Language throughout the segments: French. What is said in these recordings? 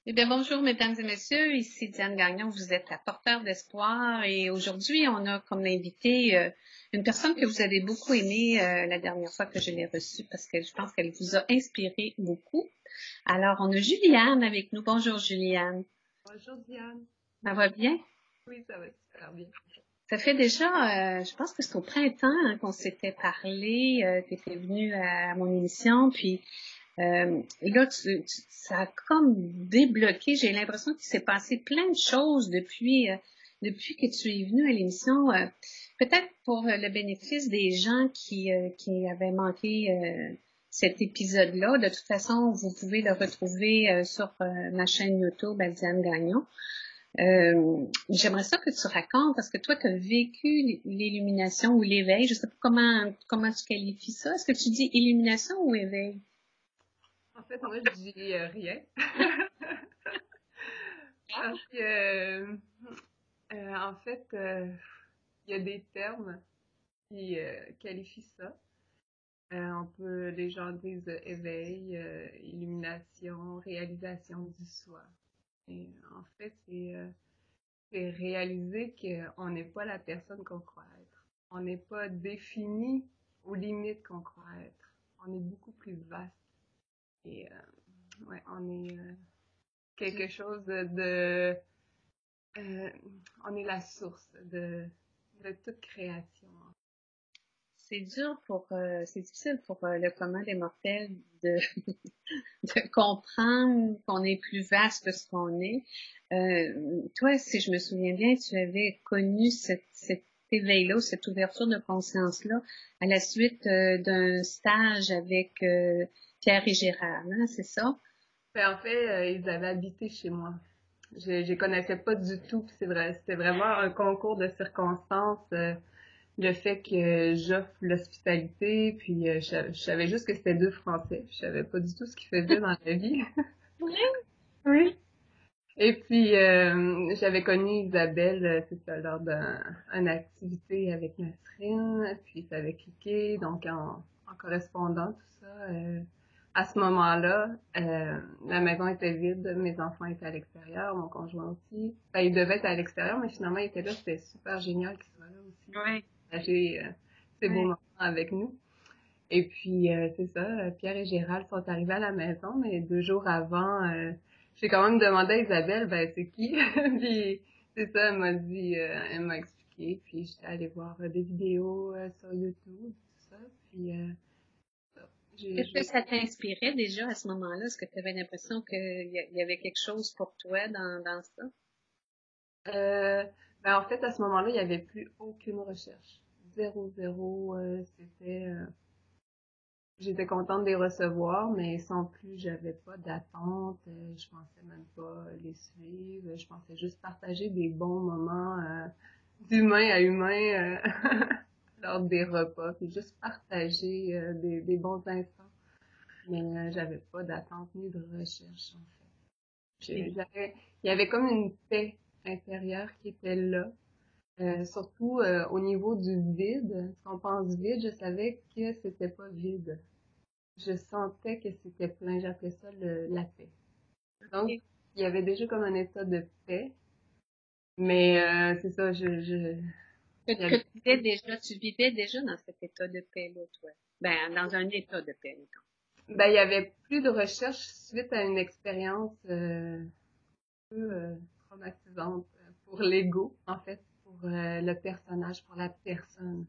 Eh bien, bonjour, mesdames et messieurs. Ici Diane Gagnon. Vous êtes la porteur d'espoir. Et aujourd'hui, on a comme invité une personne que vous avez beaucoup aimée la dernière fois que je l'ai reçue parce que je pense qu'elle vous a inspiré beaucoup. Alors, on a Juliane avec nous. Bonjour, Juliane. Bonjour Diane. Ça va bien? Oui, ça va super bien. Ça fait déjà, je pense que c'est au printemps qu'on s'était parlé. Tu étais venue à mon émission, puis là, ça a comme débloqué. J'ai l'impression qu'il s'est passé plein de choses depuis que tu es venue à l'émission. Peut-être pour le bénéfice des gens qui avaient manqué cet épisode-là. De toute façon, vous pouvez le retrouver sur ma chaîne YouTube, Diane Gagnon. J'aimerais ça que tu racontes, parce que toi, tu as vécu l'illumination ou l'éveil. Je ne sais pas comment tu qualifies ça. Est-ce que tu dis illumination ou éveil? En fait, moi, je dis rien. Parce que, en fait, il y a des termes qui qualifient ça. Les gens disent éveil, illumination, réalisation du soi. Et en fait, c'est réaliser qu'on n'est pas la personne qu'on croit être. On n'est pas défini aux limites qu'on croit être. On est beaucoup plus vaste. Et ouais, on est quelque chose euh, on est la source de toute création. C'est difficile pour le commun des mortels de, de comprendre qu'on est plus vaste que ce qu'on est. Toi, si je me souviens bien, tu avais connu cet éveil-là, cette ouverture de conscience-là, à la suite d'un stage avec Pierre et Gérard, hein, c'est ça? Ben, en fait, ils avaient habité chez moi. Je les connaissais pas du tout, puis c'est vrai, c'était vraiment un concours de circonstances. Le fait que j'offre l'hospitalité, puis je savais juste que c'était deux Français. Je savais pas du tout ce qu'ils faisaient dans la vie. Oui. Et puis, j'avais connu Isabelle, c'est ça, lors d'une activité avec Nasrine, puis ça avait cliqué, donc en correspondant, tout ça. À ce moment-là, la maison était vide, mes enfants étaient à l'extérieur, mon conjoint aussi. Ben, il devait être à l'extérieur, mais finalement, il était là, c'était super génial qu'il soit là aussi, Oui. partager ces beaux Oui. moments avec nous. Et puis, c'est ça, Pierre et Gérald sont arrivés à la maison, mais 2 jours avant, j'ai quand même demandé à Isabelle, ben, c'est qui? Puis, c'est ça, elle m'a dit, elle m'a expliqué, puis j'étais allée voir des vidéos sur YouTube, tout ça, puis Est-ce que j'ai ça t'inspirait déjà à ce moment-là? Est-ce que tu avais l'impression qu'il y avait quelque chose pour toi dans ça? euh, ben, en fait, à ce moment-là, il n'y avait plus aucune recherche. Zéro, zéro, c'était j'étais contente de les recevoir, mais sans plus, j'avais pas d'attente. Je pensais même pas les suivre. Je pensais juste partager des bons moments d'humain à humain lors des repas, puis juste partager des bons instants. Mais j'avais pas d'attente ni de recherche en fait. Il y avait comme une paix intérieure qui était là. Surtout au niveau du vide. Quand on pense vide, je savais que c'était pas vide. Je sentais que c'était plein, j'appelais ça la paix. Donc, Ok. il y avait déjà comme un état de paix, mais c'est ça, il y avait, Tu vivais déjà dans cet état de paix-là, toi. Ben, dans un état de paix, mettons. ben, il y avait plus de recherche suite à une expérience un peu traumatisante pour l'ego, en fait, pour le personnage, pour la personne.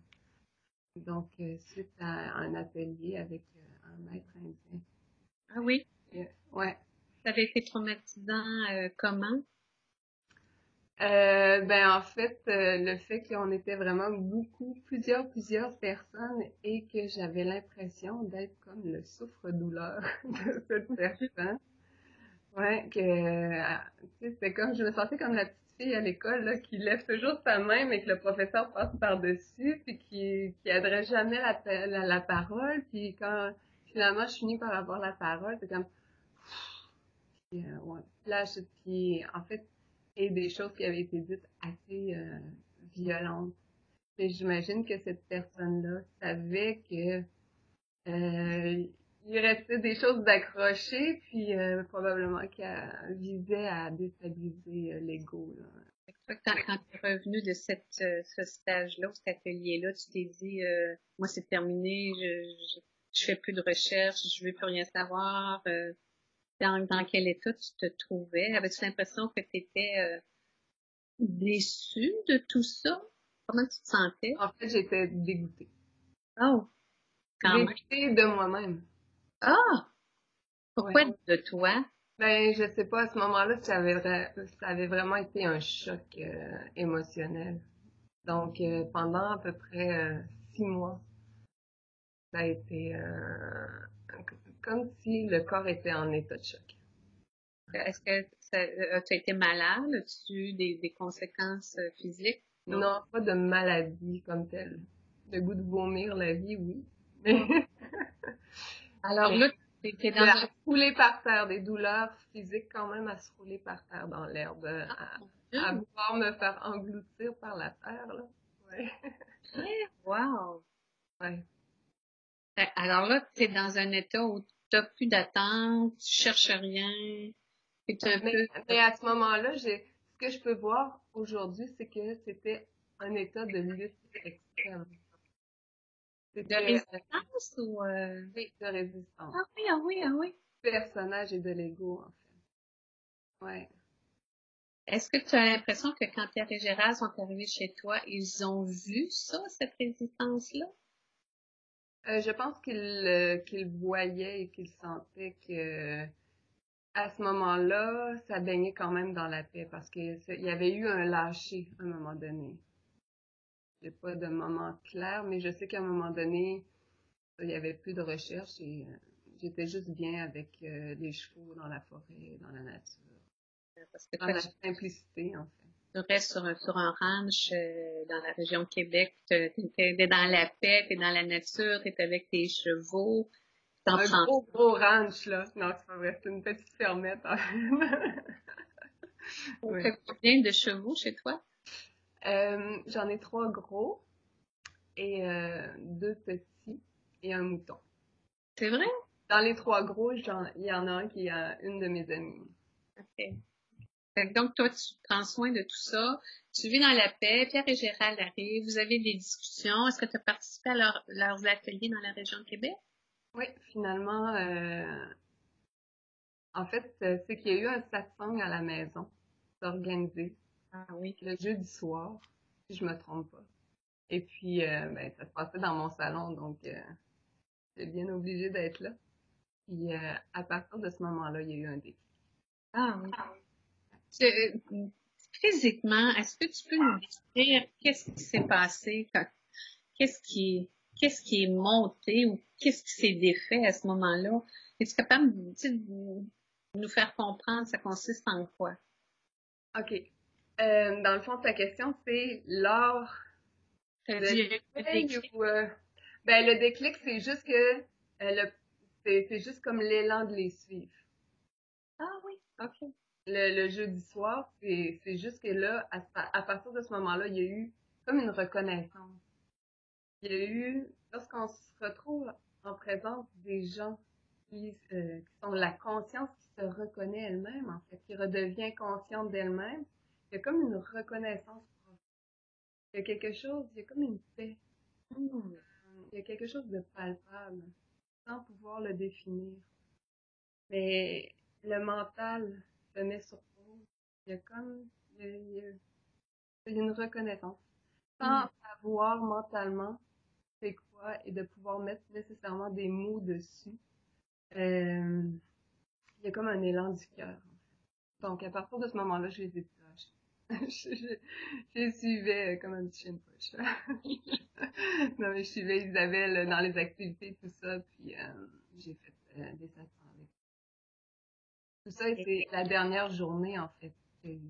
Donc, suite à un atelier avec un maître indien. Ah oui? Ouais. Ça avait été traumatisant, comment? Ben en fait, le fait qu'on était vraiment beaucoup, plusieurs personnes et que j'avais l'impression d'être comme le souffre-douleur de cette personne. Ouais, que tu sais, c'était comme je me sentais comme la petite fille à l'école là qui lève toujours sa main mais que le professeur passe par-dessus puis qui adresse jamais la parole puis quand finalement je finis par avoir la parole, c'est comme ouais. Puis en fait, et des choses qui avaient été dites assez violentes. Et j'imagine que cette personne-là savait que il restait des choses d'accrocher, puis probablement qu'elle visait à déstabiliser l'ego, là. Quand tu es revenu de ce stage-là, ou cet atelier-là, tu t'es dit, moi, c'est terminé, je fais plus de recherche, je veux plus rien savoir. Dans quel état tu te trouvais? Avais-tu l'impression que tu étais déçu de tout ça? Comment tu te sentais? En fait, j'étais dégoûtée. Oh, quand même. Dégoûtée de moi-même. Ah! Ouais. Pourquoi de toi? Ben, je sais pas, à ce moment-là, ça avait vraiment été un choc émotionnel. Donc, pendant à peu près 6 mois, ça a été comme si le corps était en état de choc. Est-ce que tu as été malade? As-tu eu des conséquences physiques? Non? Non, pas de maladie comme telle. Le goût de vomir la vie, oui. Alors Mais là, tu étais de dans à un... se rouler par terre, des douleurs physiques quand même à se rouler par terre dans l'herbe, Mon à Dieu! vouloir me faire engloutir par la terre, là. Ouais. Wow! Ouais. Alors là, tu es dans un état où tu n'as plus d'attente, tu cherches rien, tu es un Mais, peu mais à ce moment-là, ce que je peux voir aujourd'hui, c'est que c'était un état de lutte extrême. de C'était résistance ou... de résistance. Ah oui, ah oui, ah oui. Personnage et de l'ego, en fait. Ouais. Est-ce que tu as l'impression que quand Pierre et Gérard sont arrivés chez toi, ils ont vu ça, cette résistance-là? Je pense qu'il voyait et qu'il sentait que à ce moment-là, ça baignait quand même dans la paix parce qu'il y avait eu un lâcher à un moment donné. J'ai pas de moment clair, mais je sais qu'à un moment donné, il y avait plus de recherche et j'étais juste bien avec les chevaux dans la forêt, dans la nature, Parce que dans toi, la simplicité en fait. tu restes sur un ranch dans la région de Québec, tu es dans la paix, tu es dans la nature, tu es avec tes chevaux, tu t'en Un sens. gros ranch là. Non, c'est pas vrai, c'est une petite fermette en fait. Tu Oui. as combien de chevaux chez toi? J'en ai 3 gros et 2 petits et un mouton. C'est vrai? Dans les 3 gros, il y en a un qui est une de mes amies. OK. Fait que donc, toi, tu prends soin de tout ça. Tu vis dans la paix. Pierre et Gérald arrivent. Vous avez des discussions. Est-ce que tu as participé à leurs ateliers dans la région de Québec? Oui, finalement, en fait, c'est qu'il y a eu un satsang à la maison, organisé Ah oui. le jeudi soir, si je me trompe pas. Et puis, ben, ça se passait dans mon salon, donc j'étais bien obligée d'être là. Puis, à partir de ce moment-là, il y a eu un déclic. Ah oui. Physiquement, est-ce que tu peux nous décrire qu'est-ce qui s'est passé, qu'est-ce qui, qu'est-ce qui est monté ou qu'est-ce qui s'est défait à ce moment-là? Es-tu capable de nous faire comprendre ça consiste en quoi? OK. Dans le fond, ta question, c'est lors Tu as de dit le l'éveil déclic. ou... ben, le déclic, c'est juste que c'est juste comme l'élan de les suivre. Ah oui, OK. Le jeudi soir, c'est juste que là, à partir de ce moment-là, il y a eu comme une reconnaissance. Il y a eu, lorsqu'on se retrouve en présence des gens qui sont la conscience qui se reconnaît elle-même, en fait, qui redevient consciente d'elle-même, il y a comme une reconnaissance profonde. Il y a quelque chose, il y a comme une paix. Hmm. Il y a quelque chose de palpable, sans pouvoir le définir. Mais le mental se met sur pause. Il y a comme, il y a une reconnaissance. Sans savoir mentalement c'est quoi et de pouvoir mettre nécessairement des mots dessus. Il y a comme un élan du cœur. Donc, à partir de ce moment-là, je les ai plus lâchés. Je les suivais comme un petit chien de poche. Non, mais je suivais Isabelle dans les activités, tout ça, puis j'ai fait des satsang avec. Tout ça, Et c'est la dernière journée, en fait. C'est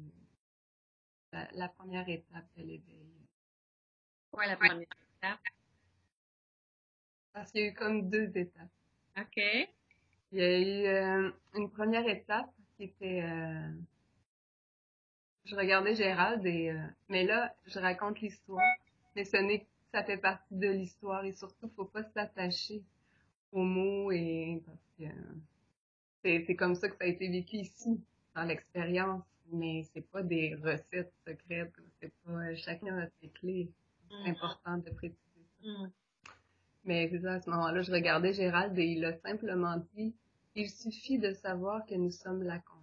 la première étape de l'éveil. quoi la première étape? Parce qu'il y a eu comme 2 étapes. OK. Il y a eu une première étape qui était... je regardais Gérald et... mais là, je raconte l'histoire. Mais ça fait partie de l'histoire et surtout, faut pas s'attacher mots et parce que c'est comme ça que ça a été vécu ici, dans l'expérience, mais c'est pas des recettes secrètes, c'est pas chacun a ses clés. C'est important de préciser ça. Mais c'est ça, à ce moment-là, je regardais Gérald et il a simplement dit, il suffit de savoir que nous sommes la conscience.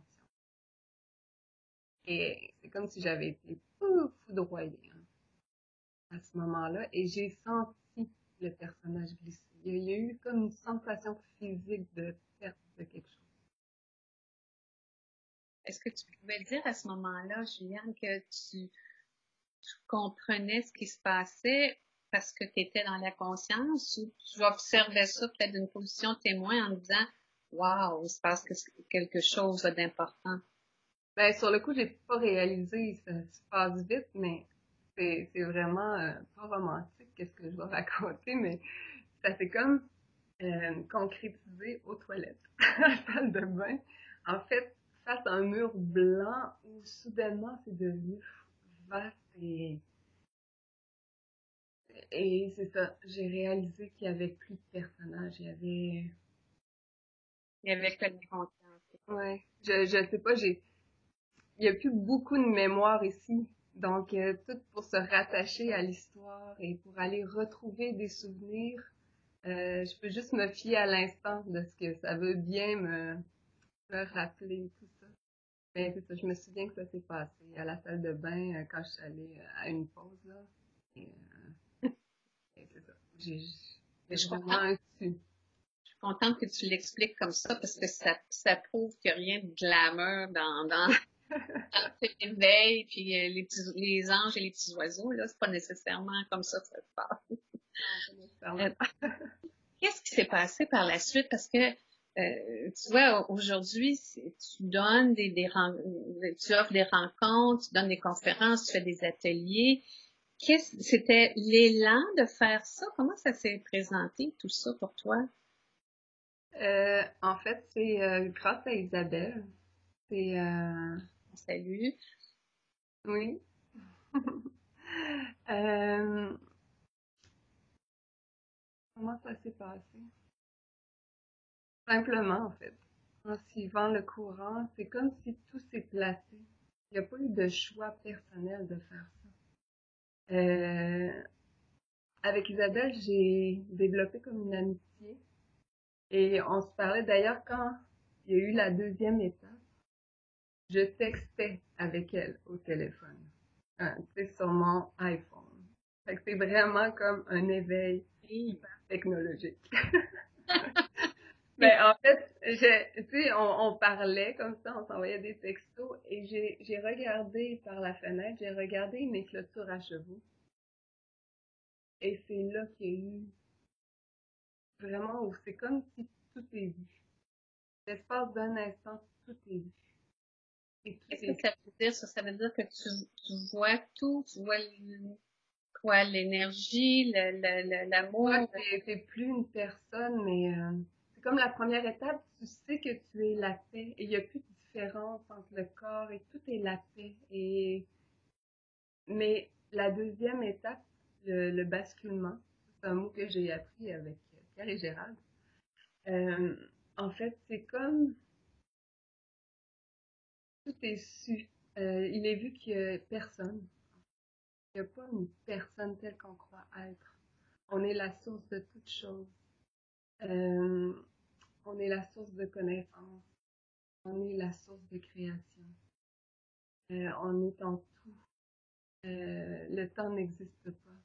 Et c'est comme si j'avais été foudroyée à ce moment-là et j'ai senti le personnage glisser. Il y a eu comme une sensation physique de perte de quelque chose. Est-ce que tu pouvais dire à ce moment-là, Juliane, que tu comprenais ce qui se passait parce que tu étais dans la conscience ou tu observais ça peut-être d'une position témoin en disant waouh, il se passe quelque chose d'important? Ben, sur le coup, j'ai pas réalisé, ça se passe vite, mais c'est vraiment pas romantique, qu'est-ce que je vais raconter, mais ça s'est comme concrétisé aux toilettes, à la salle de bain. En fait, face à un mur blanc où soudainement c'est devenu vaste et c'est ça, j'ai réalisé qu'il y avait plus de personnages, Il y avait que la conscience. ouais, je sais pas, il y a plus beaucoup de mémoire ici. Donc, tout pour se rattacher à l'histoire et pour aller retrouver des souvenirs, je peux juste me fier à l'instant de ce que ça veut bien me rappeler, tout ça. Mais c'est ça, je me souviens que ça s'est passé à la salle de bain quand je suis allée à une pause, là. Et, et c'est ça. J'ai vraiment un dessus. Je suis contente que tu l'expliques comme ça parce que ça prouve qu'il n'y a rien de glamour dans cet éveil, puis les anges et les petits oiseaux, là, c'est pas nécessairement comme ça que ça se passe. Qu'est-ce qui s'est passé par la suite? Parce que, tu vois, aujourd'hui, tu donnes tu offres des rencontres, tu donnes des conférences, tu fais des ateliers. C'était l'élan de faire ça? Comment ça s'est présenté, tout ça, pour toi? En fait, c'est grâce à Isabelle. C'est Salut. oui. Comment ça s'est passé? Simplement, en fait. En suivant le courant, c'est comme si tout s'est placé. Il n'y a pas eu de choix personnel de faire ça. Avec Isabelle, j'ai développé comme une amitié. Et on se parlait d'ailleurs quand il y a eu la deuxième étape. Je textais avec elle au téléphone. Tu sais, sur mon iPhone. Fait que c'est vraiment comme un éveil technologique. Ben, en fait, tu sais, on parlait comme ça, on s'envoyait des textos et j'ai regardé par la fenêtre, j'ai regardé mes clôtures à chevaux. Et c'est là qu'il y a eu vraiment où c'est comme si tout est vu. L'espace d'un instant, tout est vu. Qu'est-ce que ça veut dire, ça? Ça veut dire que tu vois tout, tu vois quoi, l'énergie, l'amour. C'est plus une personne, mais c'est comme la première étape, tu sais que tu es la paix et il n'y a plus de différence entre le corps et tout est la paix. Mais la deuxième étape, le basculement, c'est un mot que j'ai appris avec Pierre et Gérald. En fait, c'est comme tout est su. Il est vu qu'il n'y a personne. Il n'y a pas une personne telle qu'on croit être. On est la source de toute chose. On est la source de connaissance. On est la source de création. On est en tout. Le temps n'existe pas.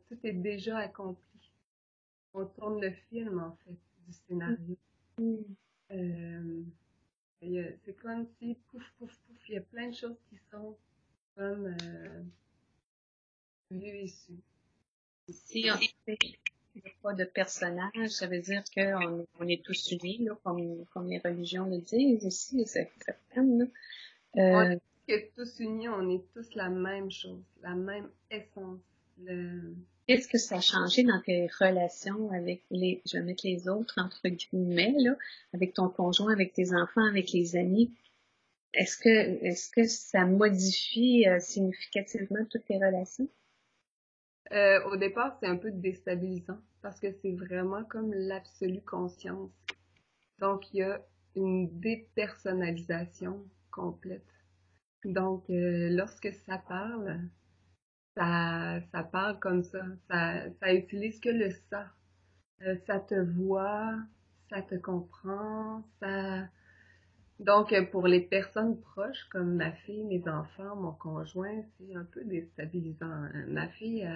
Tout est déjà accompli. On tourne le film, en fait, du scénario. C'est comme si, pouf, pouf, pouf, il y a plein de choses qui sont comme vues et sues. Si on fait pas de personnage, ça veut dire qu'on est tous unis, là, comme les religions le disent aussi, certaines. On est tous unis, on est tous la même chose, la même essence. Qu'est-ce que ça a changé dans tes relations avec je vais mettre les autres, entre guillemets, là, avec ton conjoint, avec tes enfants, avec les amis? Est-ce que ça modifie significativement toutes tes relations? Au départ, c'est un peu déstabilisant parce que c'est vraiment comme l'absolue conscience. Donc, il y a une dépersonnalisation complète. Donc, lorsque ça parle comme ça. Ça utilise que le ça. Ça te voit, ça te comprend, ça... Donc, pour les personnes proches, comme ma fille, mes enfants, mon conjoint, c'est un peu déstabilisant. Ma fille,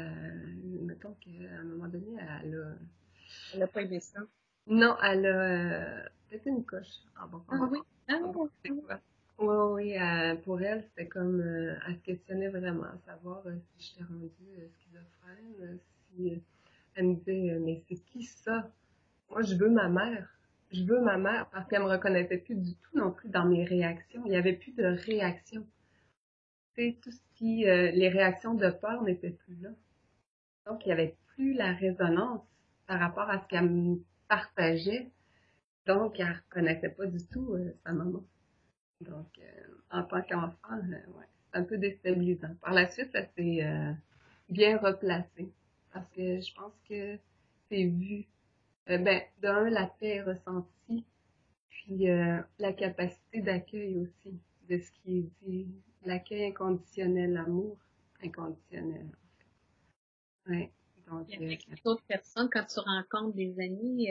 mettons qu'à un moment donné, Elle n'a pas aimé ça. non, elle a peut-être une coche. Ah bon, Ah oui? Ah oui? c'est quoi? Oui, oui, pour elle, c'était comme, elle se questionnait vraiment, à savoir si j'étais rendue schizophrène, si elle me disait, mais c'est qui ça? Moi, je veux ma mère. Je veux ma mère parce qu'elle me reconnaissait plus du tout non plus dans mes réactions. Il n'y avait plus de réaction. Tu sais, tout ce qui, les réactions de peur n'étaient plus là. Donc, il n'y avait plus la résonance par rapport à ce qu'elle me partageait. Donc, elle ne reconnaissait pas du tout sa maman. Donc, en tant qu'enfant, ouais, c'est un peu déstabilisant. Par la suite, ça s'est bien replacé parce que je pense que c'est vu. Ben, d'un, la paix est ressentie, puis la capacité d'accueil aussi de ce qui est dit, l'accueil inconditionnel, l'amour inconditionnel. Ouais. Donc, Il y a d'autres personnes, quand tu rencontres des amis,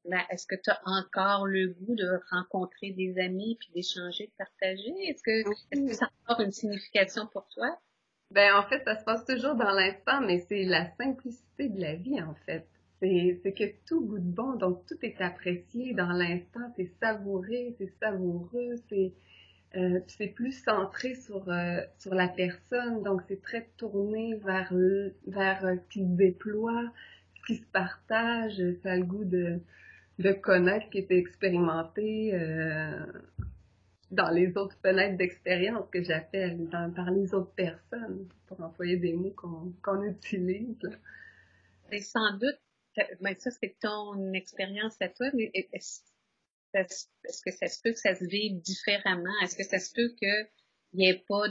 ben, est-ce que tu as encore le goût de rencontrer des amis puis d'échanger, de partager? Est-ce que ça a encore une signification pour toi? ben, en fait, ça se passe toujours dans l'instant, mais c'est la simplicité de la vie, en fait. C'est que tout goûte bon, donc tout est apprécié dans l'instant, c'est savouré, c'est savoureux, c'est plus centré sur la personne, donc c'est très tourné vers ce qui se déploie, ce qui se partage, ça a le goût de connaître, qui est expérimenté dans les autres fenêtres d'expérience que j'appelle, par les autres personnes, pour employer des mots qu'on utilise. Et sans doute, ben ça c'est ton expérience à toi, mais est-ce que ça se peut que ça se vive différemment? Est-ce que ça se peut qu'il n'y ait pas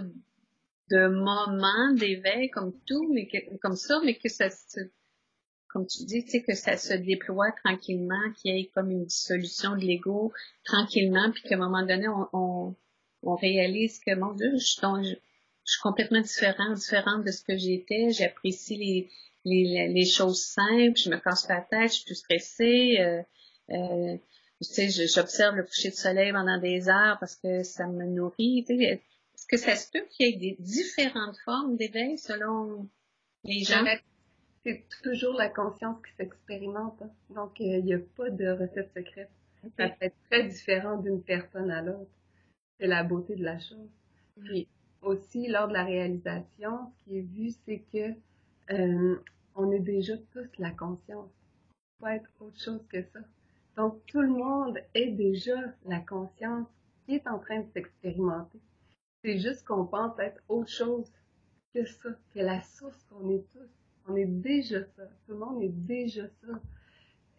de moment d'éveil comme tout, comme ça, mais que ça se, comme tu dis, tu sais, que ça se déploie tranquillement, qu'il y ait comme une dissolution de l'ego tranquillement, puis qu'à un moment donné, on réalise que, mon Dieu, je suis complètement différente de ce que j'étais, j'apprécie les choses simples, je me casse pas la tête, je suis plus stressée, tu sais, j'observe le coucher de soleil pendant des heures parce que ça me nourrit, tu sais. Est-ce que ça se peut qu'il y ait des différentes formes d'éveil selon les gens? Ben, c'est toujours la conscience qui s'expérimente, hein. Donc, il n'y a pas de recette secrète. Ça Okay. peut être très différent d'une personne à l'autre. C'est la beauté de la chose. Puis aussi, lors de la réalisation, ce qui est vu, c'est que on est déjà tous la conscience. Il faut être autre chose que ça. Donc, tout le monde est déjà la conscience qui est en train de s'expérimenter. C'est juste qu'on pense être autre chose que ça, que la source qu'on est tous. On est déjà ça. Tout le monde est déjà ça.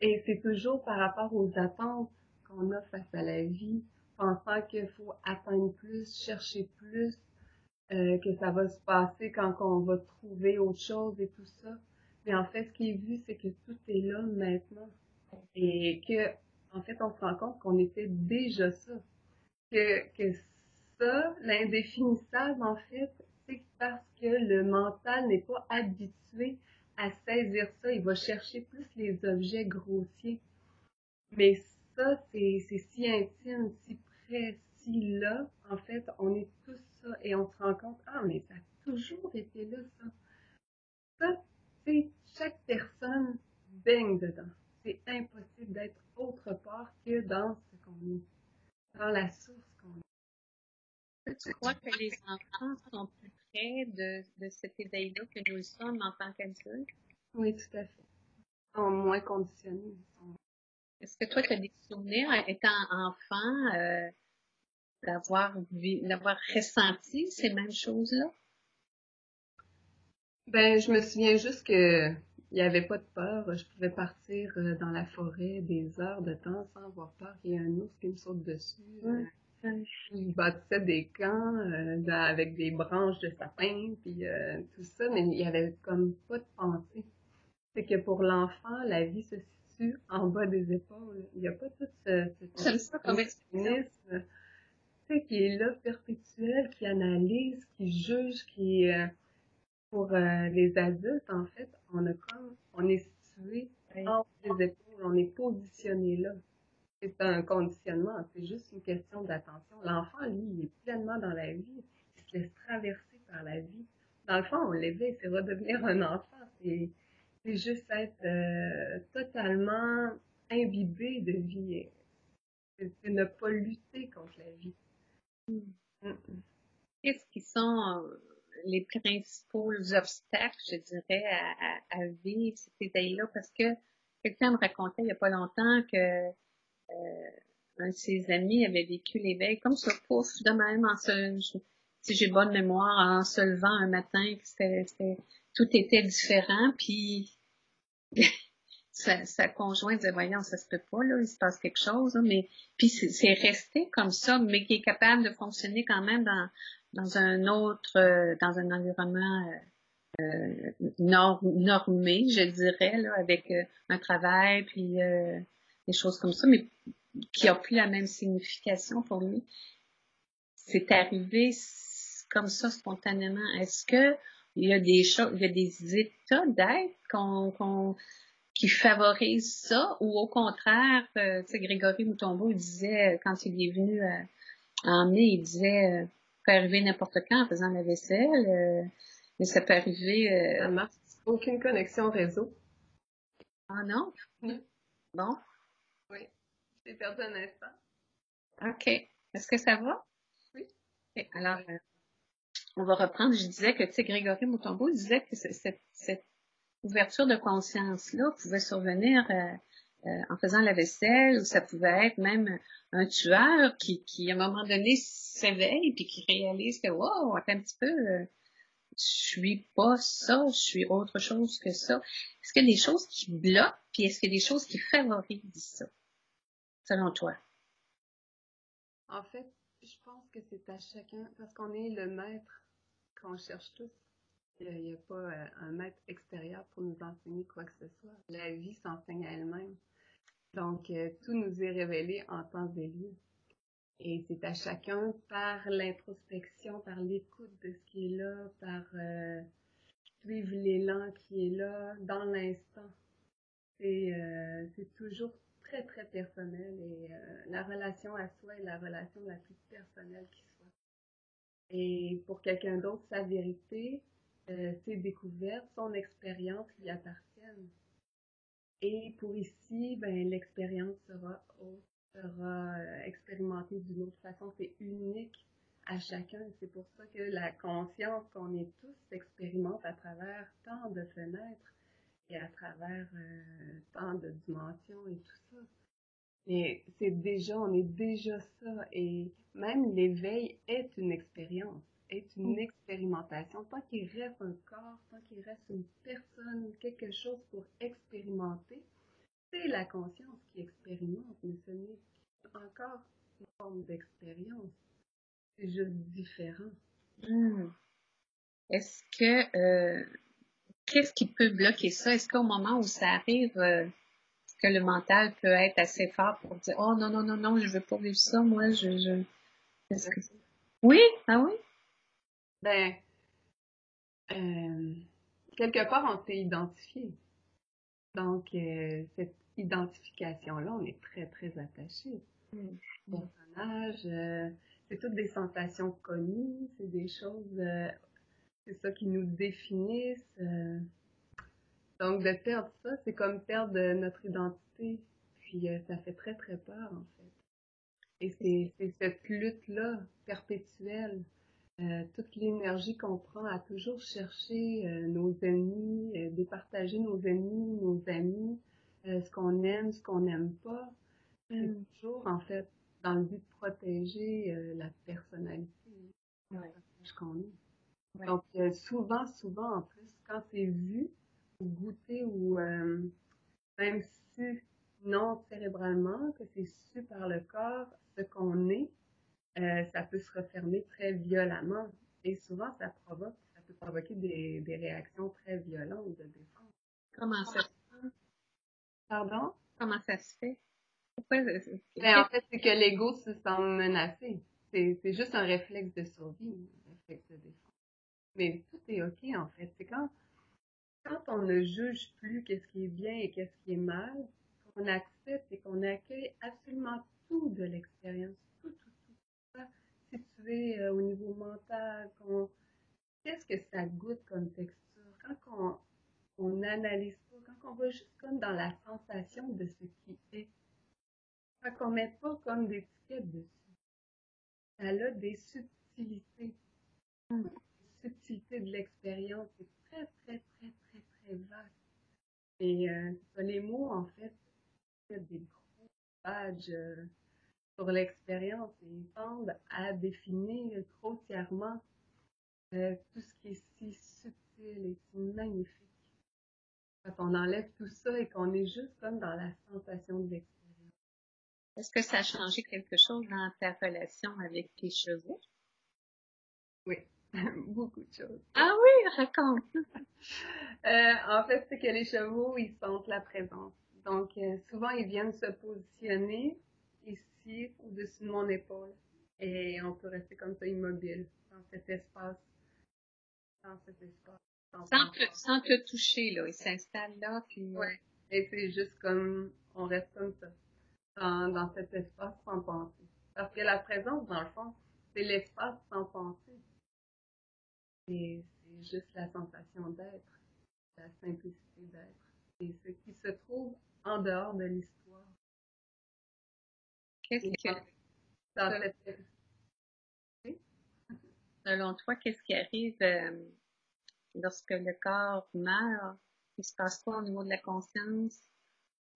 Et c'est toujours par rapport aux attentes qu'on a face à la vie, pensant qu'il faut atteindre plus, chercher plus, que ça va se passer quand on va trouver autre chose et tout ça. Mais en fait, ce qui est vu, c'est que tout est là maintenant. Et que, en fait, on se rend compte qu'on était déjà ça. Que ça, l'indéfinissable, en fait, c'est parce que le mental n'est pas habitué à saisir ça. Il va chercher plus les objets grossiers. Mais ça, c'est si intime, si près, si là. En fait, on est tous ça et on se rend compte, ah, mais ça a toujours été là, ça. Ça, c'est chaque personne baigne dedans. C'est impossible d'être autre part que dans ce qu'on est, dans la source qu'on Tu crois que les enfants sont plus près de cet éveil-là que nous le sommes en tant qu'adultes? Oui, tout à fait. Ils sont moins conditionnés. Est-ce que toi, tu as des souvenirs, étant enfant, d'avoir ressenti ces mêmes choses-là? Ben, je me souviens juste que il n'y avait pas de peur. Je pouvais partir dans la forêt des heures de temps sans avoir peur qu'il y ait un ours qui me saute dessus. Je bâtissais des camps avec des branches de sapin, puis tout ça, mais il y avait comme pas de pensée. c'est que pour l'enfant, la vie se situe en bas des épaules. Il n'y a pas tout J'aime ça comme expression. mécanisme, tu sais, qui est là, perpétuel, qui analyse, qui juge, qui, pour les adultes, en fait, on est situé Oui. en bas des épaules, on est positionné là. C'est un conditionnement, c'est juste une question d'attention. L'enfant, lui, il est pleinement dans la vie, il se laisse traverser par la vie. Dans le fond, on l'éveille, c'est redevenir un enfant, c'est juste être totalement imbibé de vie, c'est ne pas lutter contre la vie. Mm. Qu'est-ce qui sont les principaux obstacles, je dirais, à vivre cet éveil-là? Parce que quelqu'un me racontait il n'y a pas longtemps que un de ses amis avait vécu l'éveil comme ça, pouf, de même, si j'ai bonne mémoire, en se levant un matin, que tout était différent, puis sa conjointe disait, voyons, ça se peut pas, là, il se passe quelque chose, là, mais puis c'est resté comme ça, mais qui est capable de fonctionner quand même dans un autre, dans un environnement normé, je dirais, là, avec un travail, puis des choses comme ça, mais qui a plus la même signification pour lui. C'est arrivé comme ça spontanément. Est-ce que il y a des choses, il y a des états d'être qui favorisent ça, ou au contraire, tu sais, Grégory Moutombo disait, quand il est venu en mai, il disait, peut arriver n'importe quand en faisant la vaisselle, mais ça peut arriver. Ça marche, aucune connexion réseau. Ah non? Mm. Bon, Oui, j'ai perdu un instant. OK. Est-ce que ça va? Oui. OK. Alors, on va reprendre. Je disais que, tu sais, Grégory Moutombo disait que cette ouverture de conscience-là pouvait survenir en faisant la vaisselle, ou ça pouvait être même un tueur qui à un moment donné, s'éveille puis qui réalise que, wow, attends un petit peu, je suis pas ça, je suis autre chose que ça. Est-ce qu'il y a des choses qui bloquent, puis est-ce qu'il y a des choses qui favorisent ça, selon toi? En fait, je pense que c'est à chacun, parce qu'on est le maître qu'on cherche tous. Il n'y a pas un maître extérieur pour nous enseigner quoi que ce soit. La vie s'enseigne à elle-même. Donc, tout nous est révélé en temps et lieu. Et c'est à chacun, par l'introspection, par l'écoute de ce qui est là, par suivre l'élan qui est là, dans l'instant. C'est toujours très, très personnel, et la relation à soi est la relation la plus personnelle qui soit. Et pour quelqu'un d'autre, sa vérité, ses découvertes, son expérience lui appartiennent. Et pour ici, ben, l'expérience sera autre, sera expérimentée d'une autre façon. C'est unique à chacun. C'est pour ça que la conscience qu'on est tous expérimente à travers tant de fenêtres et à travers tant de dimensions et tout ça. Mais on est déjà ça. Et même l'éveil est une expérience, est une expérimentation. Tant qu'il reste un corps, tant qu'il reste une personne, quelque chose pour expérimenter, c'est la conscience qui expérimente, mais ce n'est encore une forme d'expérience. C'est juste différent. Est-ce qu'est-ce qui peut bloquer ça? Est-ce qu'au moment où ça arrive, que le mental peut être assez fort pour dire, oh non, non, non, non, je veux pas vivre ça, moi, est-ce que... Oui? Ah oui? Ben, quelque part, on s'est identifié. Donc, cette identification-là, on est très, très attaché. Personnage, c'est toutes des sensations connues, c'est des choses, c'est ça qui nous définissent. Donc, de perdre ça, c'est comme perdre notre identité. Puis, ça fait très, très peur, en fait. Et c'est cette lutte-là, perpétuelle, toute l'énergie qu'on prend à toujours chercher nos ennemis, départager nos ennemis, nos amis, ce qu'on aime, ce qu'on n'aime pas. C'est toujours, en fait, dans le but de protéger la personnalité, le personnage qu'on est. Ouais. Donc, souvent, en plus, quand c'est vu, ou goûté, ou même su, non cérébralement, que c'est su par le corps, ce qu'on est, ça peut se refermer très violemment. Et souvent, ça peut provoquer des réactions très violentes de défense. Comment ça, Pardon? comment ça se fait? Pourquoi, Ben, en fait, c'est que l'ego se sent menacé. C'est juste un réflexe de survie, un réflexe de défense. Mais tout est OK, en fait. C'est quand on ne juge plus qu'est-ce qui est bien et qu'est-ce qui est mal, qu'on accepte et qu'on accueille absolument tout de l'expérience, tout, tout, tout, ça, situé au niveau mental, qu'est-ce que ça goûte comme texture, on n'analyse pas, quand on va juste comme dans la sensation de ce qui est, quand on met pas comme des étiquettes dessus, ça a des subtilités, des subtilités de l'expérience, c'est très, très, très, très, très vaste. Et les mots, en fait, c'est des gros badges sur l'expérience et ils tendent à définir grossièrement tout ce qui est si subtil et si magnifique. Quand on enlève tout ça et qu'on est juste comme dans la sensation de l'expérience. est-ce que ça a changé quelque chose dans ta relation avec tes chevaux? Oui, beaucoup de choses. Ah oui, raconte. En fait, c'est que les chevaux, ils sentent la présence. Donc, souvent, ils viennent se positionner ici, au-dessus de mon épaule. Et on peut rester comme ça immobile dans cet espace. Dans cet espace. Sans te toucher, là. Ils s'installent là, puis... Ouais. Et c'est juste comme, on reste comme ça, dans cet espace sans penser. Parce que la présence, dans le fond, c'est l'espace sans penser. Et c'est juste la sensation d'être, la simplicité d'être. Et ce qui se trouve en dehors de l'histoire. Qu'est-ce que, Dans cette... selon toi, qu'est-ce qui arrive lorsque le corps meurt? Il se passe quoi au niveau de la conscience?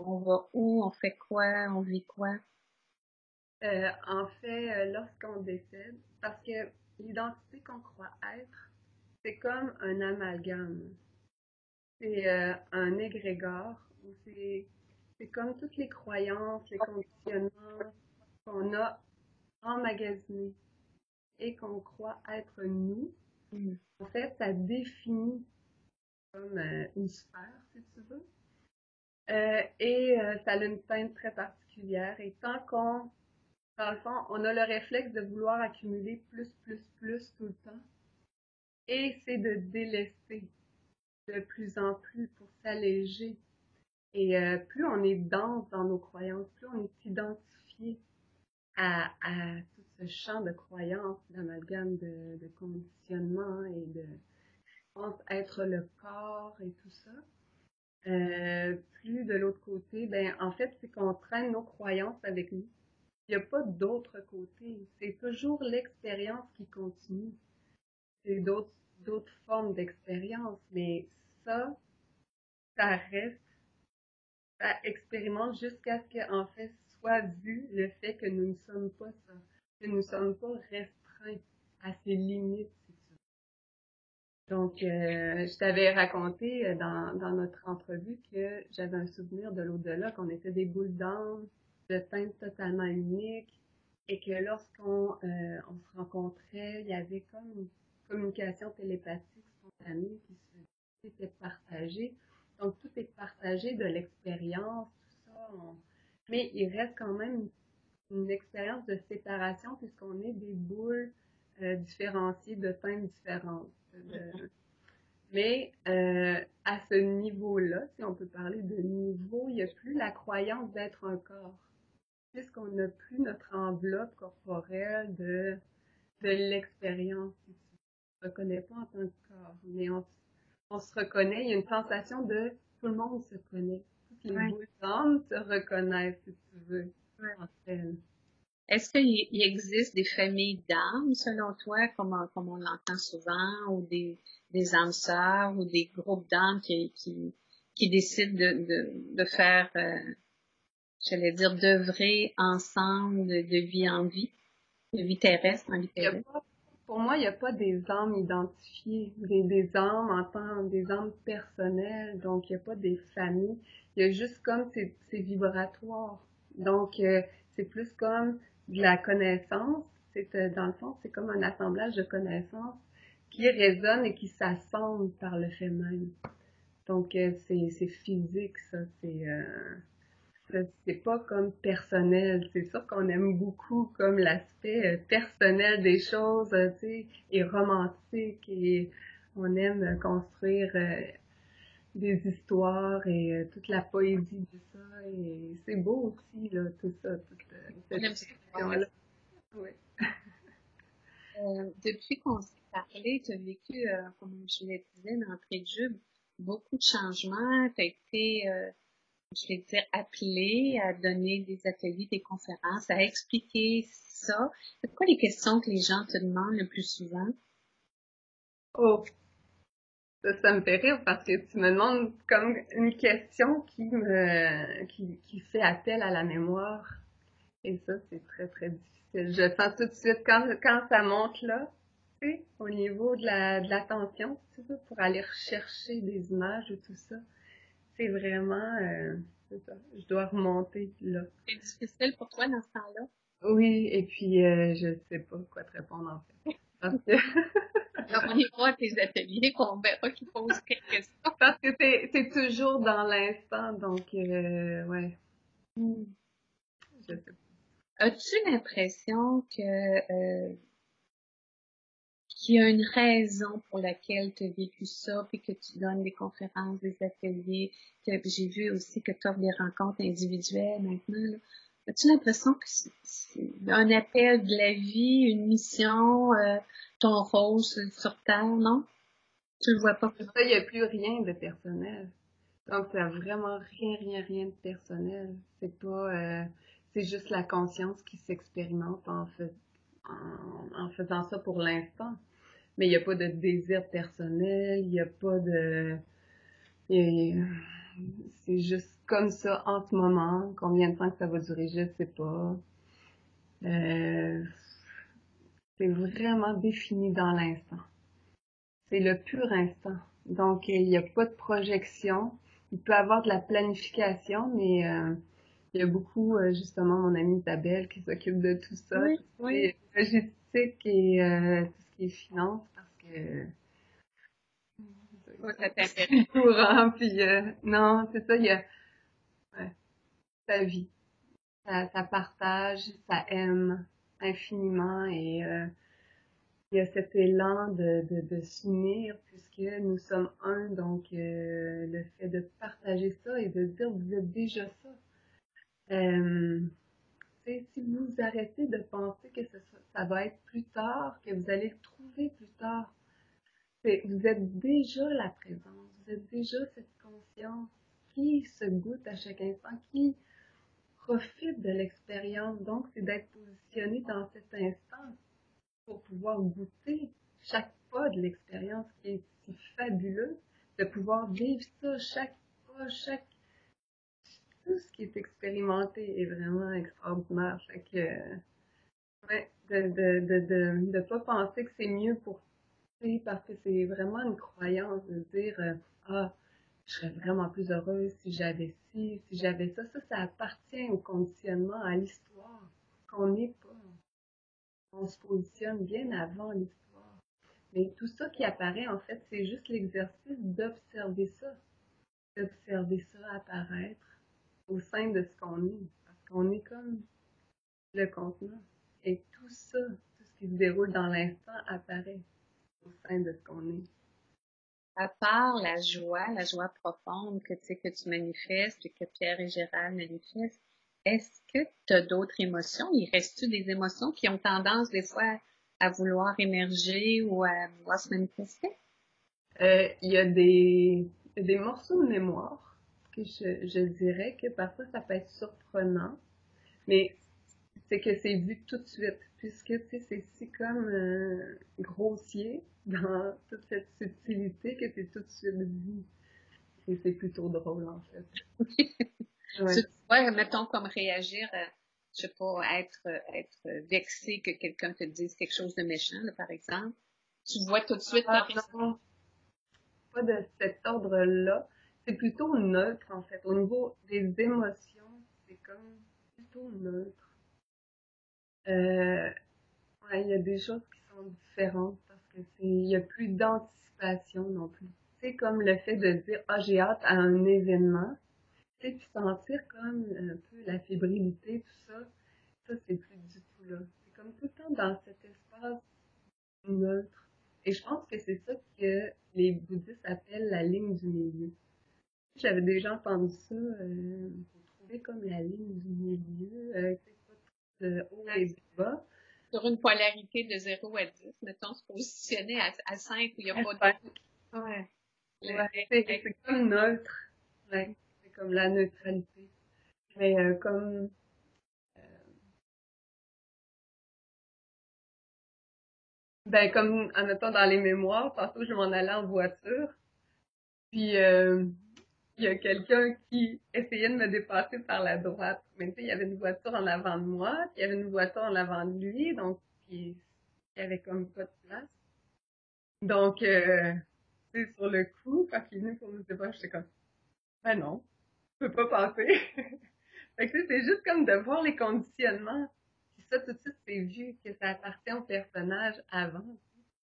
On va où? On fait quoi? On vit quoi? En fait, lorsqu'on décède, parce que l'identité qu'on croit être, c'est comme un amalgame. C'est un égrégore où c'est comme toutes les croyances, les conditionnements qu'on a emmagasinés et qu'on croit être nous. En fait, ça définit comme une sphère, si tu veux. Ça a une teinte très particulière. Et tant qu'on, dans le fond, on a le réflexe de vouloir accumuler plus, plus, plus tout le temps. Et c'est de délaisser de plus en plus pour s'alléger. Et plus on est dense dans nos croyances, plus on est identifié à tout ce champ de croyances, d'amalgame de conditionnement et de, je pense, être le corps et tout ça. Plus de l'autre côté, ben en fait, c'est qu'on traîne nos croyances avec nous. Il n'y a pas d'autre côté. C'est toujours l'expérience qui continue. C'est d'autres formes d'expérience, mais ça reste, ça expérimente jusqu'à ce qu'en fait soit vu le fait que nous ne sommes pas ça, que nous ne sommes pas restreints à ces limites, si tu veux. Donc, je t'avais raconté dans notre entrevue que j'avais un souvenir de l'au-delà, qu'on était des boules d'âme, de teintes totalement uniques, et que lorsqu'on on se rencontrait, il y avait comme une communication télépathique spontanée qui était partagée. Donc, tout est partagé de l'expérience, tout ça. Mais il reste quand même une expérience de séparation puisqu'on est des boules différenciées de teintes différentes. Mais à ce niveau-là, si on peut parler de niveau, il n'y a plus la croyance d'être un corps. Puisqu'on n'a plus notre enveloppe corporelle de l'expérience. On ne se reconnaît pas en tant que corps, mais on se reconnaît. Il y a une sensation de tout le monde se connaît. Toutes les boules d'âme se reconnaissent, si tu veux, entre elles. Est-ce qu'il existe des familles d'âmes, selon toi, comme on l'entend souvent, ou des âmes sœurs, ou des groupes d'âmes qui décident de faire, j'allais dire, d'œuvrer ensemble de vie en vie, de vie terrestre en vie terrestre? Pour moi, il n'y a pas des âmes identifiées, des âmes en tant des âmes personnelles, donc il n'y a pas des familles. Il y a juste comme c'est vibratoire. Donc, c'est plus comme de la connaissance. Dans le fond, c'est comme un assemblage de connaissances qui résonnent et qui s'assemblent par le fait même. Donc, c'est physique, ça. C'est pas comme personnel. C'est sûr qu'on aime beaucoup comme l'aspect personnel des choses, tu sais, et romantique, et on aime construire des histoires et toute la poésie de ça. Et c'est beau aussi, là, tout ça, toute On cette aime ça. fiction-là. Oui. Depuis qu'on s'est parlé, tu as vécu, comme je le disais d'entrée de jeu, beaucoup de changements. Tu as été, je vais dire, appelé à donner des ateliers, des conférences, à expliquer ça. C'est quoi les questions que les gens te demandent le plus souvent? Oh, ça me fait rire parce que tu me demandes comme une question qui fait appel à la mémoire. Et ça, c'est très, très difficile. Je sens tout de suite, quand ça monte là, tu sais, au niveau de l'attention, tu sais, pour aller rechercher des images ou tout ça, c'est vraiment, c'est ça, je dois remonter là. C'est difficile pour toi dans ce temps-là? Oui, et puis je sais pas quoi te répondre en fait. Parce que, Alors, on ira à tes ateliers, qu'on verra qu'ils posent quelques questions. parce que t'es toujours dans l'instant, donc Hmm. je sais As-tu l'impression que qu'il y a une raison pour laquelle tu as vécu ça, puis que tu donnes des conférences, des ateliers, que j'ai vu aussi que tu offres des rencontres individuelles maintenant, là. As-tu l'impression que c'est un appel de la vie, une mission, ton rôle sur Terre, non? Tu le vois pas pas. comme Ça, il n'y a plus rien de personnel. Donc, ça a vraiment rien, rien, rien de personnel. C'est pas, c'est juste la conscience qui s'expérimente en faisant ça pour l'instant. Mais il n'y a pas de désir personnel, il n'y a pas de, et c'est juste comme ça en ce moment. Combien de temps que ça va durer, je sais pas. Euh, c'est vraiment défini dans l'instant. C'est le pur instant. Donc, il n'y a pas de projection. Il peut y avoir de la planification, mais il y a beaucoup, justement, mon amie Isabelle qui s'occupe de tout ça, oui, tout ce qui oui. est logistique et tout ce qui est finance, parce que Ouais, ça c'est t'intéresse. plus courant. Puis non, c'est ça, il y a ouais, sa vie, ça partage, ça aime infiniment et il y a cet élan de s'unir puisque nous sommes un, donc le fait de partager ça et de dire vous êtes déjà ça. Euh, si vous arrêtez de penser que ça va être plus tard, que vous allez le trouver plus tard, vous êtes déjà la présence, vous êtes déjà cette conscience qui se goûte à chaque instant, qui profite de l'expérience. Donc, c'est d'être positionné dans cet instant pour pouvoir goûter chaque pas de l'expérience qui est si fabuleux, de pouvoir vivre ça, chaque pas, tout ce qui est expérimenté est vraiment extraordinaire. Fait que, ouais, de pas penser que c'est mieux pour parce que c'est vraiment une croyance de dire ah, je serais vraiment plus heureuse si j'avais ci, si j'avais ça. Ça appartient au conditionnement, à l'histoire qu'on n'est pas. On se positionne bien avant l'histoire. Mais tout ça qui apparaît, en fait, c'est juste l'exercice d'observer ça apparaître au sein de ce qu'on est. Parce qu'on est comme le contenant. Et tout ça, tout ce qui se déroule dans l'instant apparaît au sein de ce qu'on est. À part la joie profonde que tu sais, que tu manifestes et que Pierre et Gérald manifestent, est-ce que tu as d'autres émotions? Il reste-tu des émotions qui ont tendance des fois à vouloir émerger ou à vouloir se manifester? Il y a des morceaux de mémoire que je dirais que parfois ça peut être surprenant, mais c'est que c'est vu tout de suite, puisque tu sais, c'est si comme grossier dans toute cette subtilité que c'est tout de suite vu. Et c'est plutôt drôle en fait. Tu Ouais. vois, mettons, comme réagir, je sais pas, être vexé que quelqu'un te dise quelque chose de méchant, là, par exemple. Tu vois tout de suite ta Ah non, pas de cet ordre-là. C'est plutôt neutre en fait. Au niveau des émotions, c'est comme plutôt neutre. Euh, ouais, il y a des choses qui sont différentes parce que il y a plus d'anticipation non plus. c'est comme le fait de dire, ah, j'ai hâte à un événement, tu sais, puis sentir comme un peu la fébrilité, tout ça, c'est plus du tout là. C'est comme tout le temps dans cet espace neutre. Et je pense que c'est ça que les bouddhistes appellent la ligne du milieu. J'avais déjà entendu ça, pour trouver comme la ligne du milieu, tu sais, pas trop de haut et de bas. Sur une polarité de 0 à 10, mettons, se positionner à 5 où il n'y a pas de... Ouais, Ouais. ouais, c'est comme neutre. Ouais, c'est comme la neutralité. Mais comme ben comme admettons dans les mémoires, tantôt je m'en allais en voiture, puis il y a quelqu'un qui essayait de me dépasser par la droite. Mais tu sais, il y avait une voiture en avant de moi, puis il y avait une voiture en avant de lui, donc il y avait comme pas de place. Donc tu sais, sur le coup, quand il est venu pour nous dépasser, j'étais comme ben non, je peux pas passer. Fait que tu sais, c'est juste comme de voir les conditionnements. Puis ça, tout de suite, c'est vu que ça appartient au personnage avant.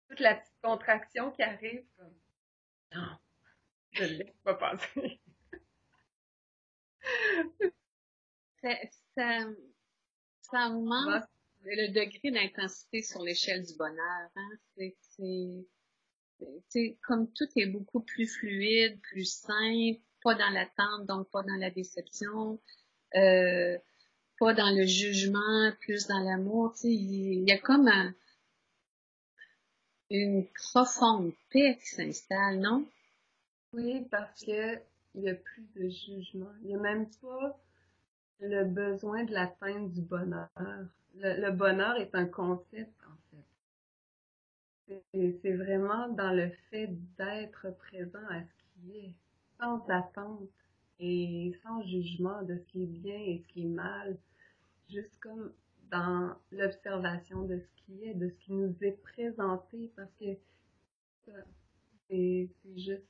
Toute la petite contraction qui arrive, comme non, je ne laisse pas passer. Ça, ça, ça augmente le degré d'intensité sur l'échelle du bonheur. Hein? Comme tout est beaucoup plus fluide, plus simple, pas dans l'attente, donc pas dans la déception, euh, pas dans le jugement, plus dans l'amour. Il y a comme une profonde paix qui s'installe, non? Oui, parce que il y a plus de jugement. Il y a même pas le besoin de l'atteinte du bonheur. Le bonheur est un concept, en fait. C'est vraiment dans le fait d'être présent à ce qui est, sans attente et sans jugement de ce qui est bien et ce qui est mal, juste comme dans l'observation de ce qui est, de ce qui nous est présenté, parce que c'est juste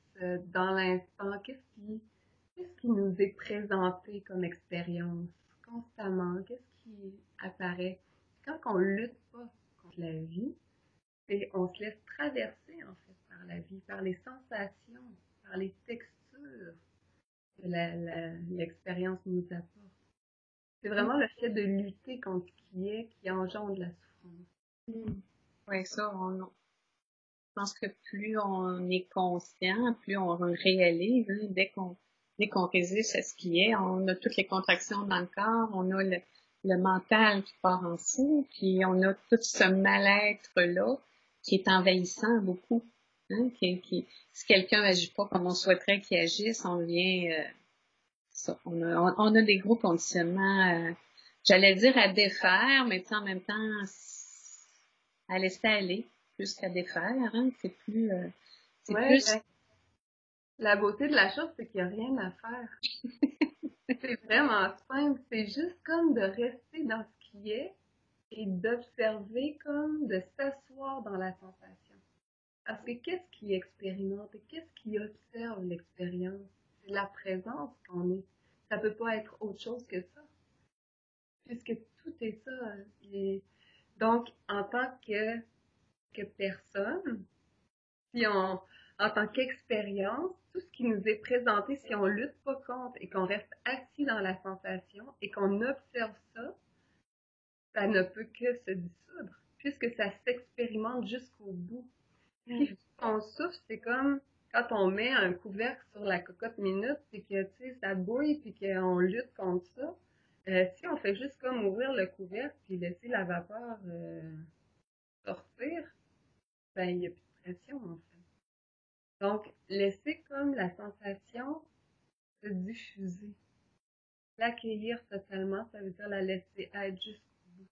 dans l'instant, qu'est-ce qui nous est présenté comme expérience constamment, qu'est-ce qui apparaît. Quand on lutte pas contre la vie, et on se laisse traverser en fait par la vie, par les sensations, par les textures que l'expérience nous apporte. C'est vraiment le fait de lutter contre ce qui est qui engendre la souffrance. Oui, je pense que plus on est conscient, plus on réalise, hein, dès qu'on résiste à ce qui est, on a toutes les contractions dans le corps, on a le mental qui part en fou, puis on a tout ce mal-être-là qui est envahissant beaucoup. Hein, si quelqu'un agit pas comme on souhaiterait qu'il agisse, on vient on a des gros conditionnements, j'allais dire à défaire, mais en même temps à laisser aller plus qu'à défaire. Hein, c'est Ouais, plus. ben, la beauté de la chose, c'est qu'il n'y a rien à faire. C'est vraiment simple. C'est juste comme de rester dans ce qui est et d'observer comme de s'asseoir dans la sensation. Parce que qu'est-ce qui expérimente et qu'est-ce qui observe l'expérience? C'est la présence qu'on est. Ça peut pas être autre chose que ça, puisque tout est ça. Et donc, en tant que personne, si on, en tant qu'expérience, tout ce qui nous est présenté, si on lutte pas contre et qu'on reste assis dans la sensation et qu'on observe ça, ça ne peut que se dissoudre, puisque ça s'expérimente jusqu'au bout. Ce qui fait qu'on souffle, c'est comme quand on met un couvercle sur la cocotte minute, puis que, tu sais, ça bouille, puis qu'on lutte contre ça. Si on fait juste comme ouvrir le couvercle, puis laisser la vapeur sortir, ben, il n'y a plus de pression, en fait. Donc, laisser comme la sensation se diffuser. L'accueillir totalement, ça veut dire la laisser être jusqu'au bout.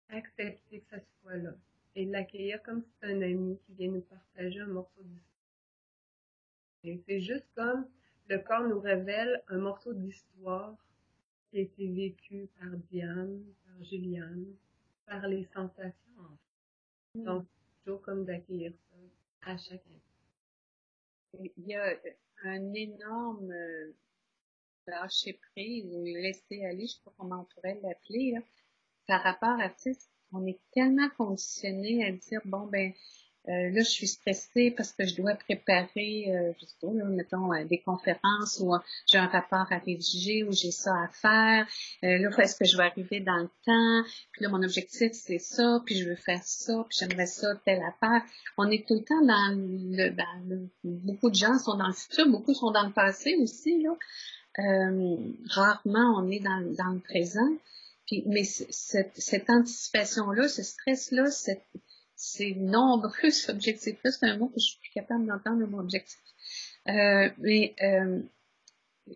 Accepter que ça soit là. Et l'accueillir comme si c'était un ami qui vient nous partager un morceau d'histoire. Et c'est juste comme le corps nous révèle un morceau d'histoire qui a été vécu par Diane, par Juliane, par les sensations, en fait. Donc, toujours comme d'accueillir ça à chaque instant. Il y a un énorme lâcher prise ou laisser aller, je sais pas comment on pourrait l'appeler, là, par rapport à, tu sais, on est tellement conditionné à dire, bon, ben, là, je suis stressée parce que je dois préparer, je sais pas, là, mettons, des conférences ou j'ai un rapport à rédiger ou j'ai ça à faire. Là, est-ce que je vais arriver dans le temps? Puis là, mon objectif, c'est ça, puis je veux faire ça, puis j'aimerais ça, telle affaire. On est tout le temps beaucoup de gens sont dans le futur, beaucoup sont dans le passé aussi, là. Rarement on est dans le présent. Puis, mais cette anticipation-là, ce stress-là, ces nombreux objectifs-là, c'est un mot que je suis plus capable d'entendre, le mot objectif. Mais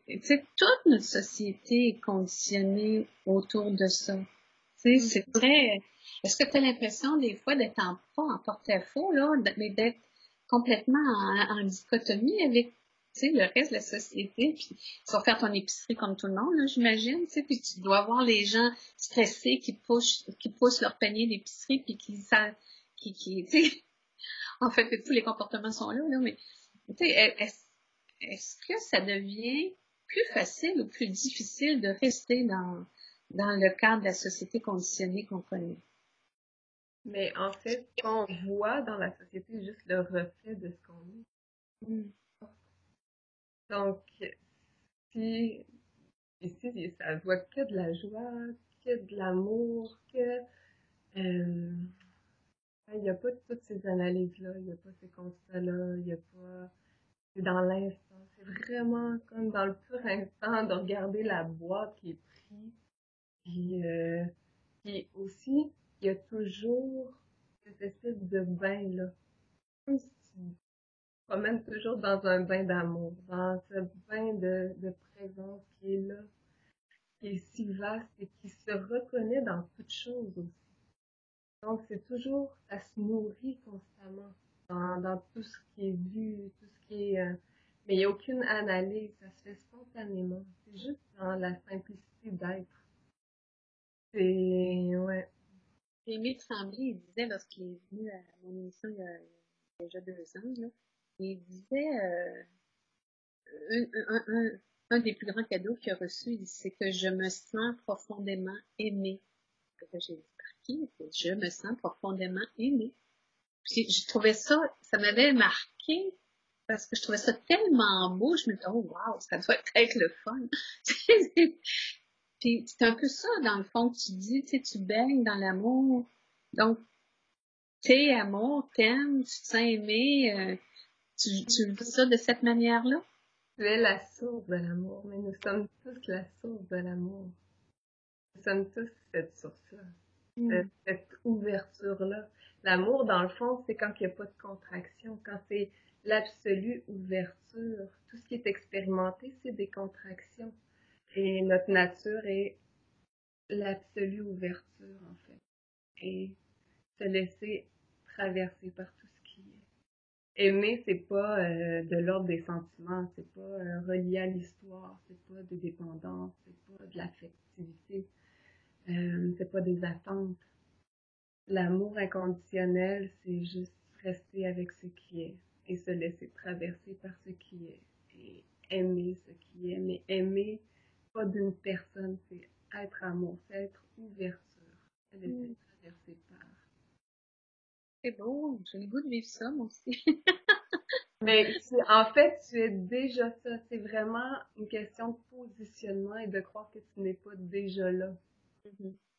tu sais, toute notre société est conditionnée autour de ça. Tu sais, c'est très. Est-ce que tu as l'impression des fois d'être pas en porte-à-faux, là, mais d'être complètement en dichotomie avec, tu sais, le reste de la société, puis tu vas faire ton épicerie comme tout le monde, là, j'imagine, tu sais, puis tu dois voir les gens stressés qui poussent leur panier d'épicerie, puis tu sais, en fait, tous les comportements sont là, mais, tu sais, est-ce que ça devient plus facile ou plus difficile de rester dans le cadre de la société conditionnée qu'on connaît? Mais en fait, ce qu'on voit dans la société, c'est juste le reflet de ce qu'on est. Mm. Donc, si ici, ça voit que de la joie, que de l'amour, que il n'y a pas toutes ces analyses-là, il n'y a pas ces constats-là, il n'y a pas. C'est dans l'instant. C'est vraiment comme dans le pur instant de regarder la boîte qui est prise. Puis aussi, il y a toujours cette espèce de bain-là. Comme si tu te promènes toujours dans un bain d'amour, dans ce bain de présence qui est là, qui est si vaste et qui se reconnaît dans toute chose aussi. Donc, c'est toujours, ça se nourrit constamment dans tout ce qui est vu, tout ce qui est. Mais il n'y a aucune analyse, ça se fait spontanément. C'est juste dans la simplicité d'être. C'est. Ouais. Émile Tremblay, il disait, lorsqu'il est venu à mon émission il y a déjà 2 ans, là, il disait un des plus grands cadeaux qu'il a reçus, c'est que je me sens profondément aimé. J'ai dit par qui? Je me sens profondément aimé. Puis je trouvais ça, ça m'avait marqué parce que je trouvais ça tellement beau. Je me disais, oh wow, ça doit être le fun. Puis c'est un peu ça, dans le fond, que tu dis, tu sais, tu baignes dans l'amour. Donc, t'es amour, t'aimes, tu te sens aimé, tu vis ça de cette manière-là? Tu es la source de l'amour, mais nous sommes tous la source de l'amour. Nous sommes tous cette source-là, cette ouverture-là. L'amour, dans le fond, c'est quand il n'y a pas de contraction, quand c'est l'absolue ouverture. Tout ce qui est expérimenté, c'est des contractions. Et notre nature est l'absolue ouverture, en fait. Et se laisser traverser par tout ce qui est. Aimer, c'est pas de l'ordre des sentiments, c'est pas relié à l'histoire, c'est pas des dépendances, c'est pas de l'affectivité, c'est pas des attentes. L'amour inconditionnel, c'est juste rester avec ce qui est et se laisser traverser par ce qui est et aimer ce qui est, mais aimer pas d'une personne, c'est être amour, c'est être ouverture, se laisser traverser par. C'est beau, j'ai le goût de vivre ça, moi aussi. Mais en fait, tu es déjà ça. C'est vraiment une question de positionnement et de croire que tu n'es pas déjà là.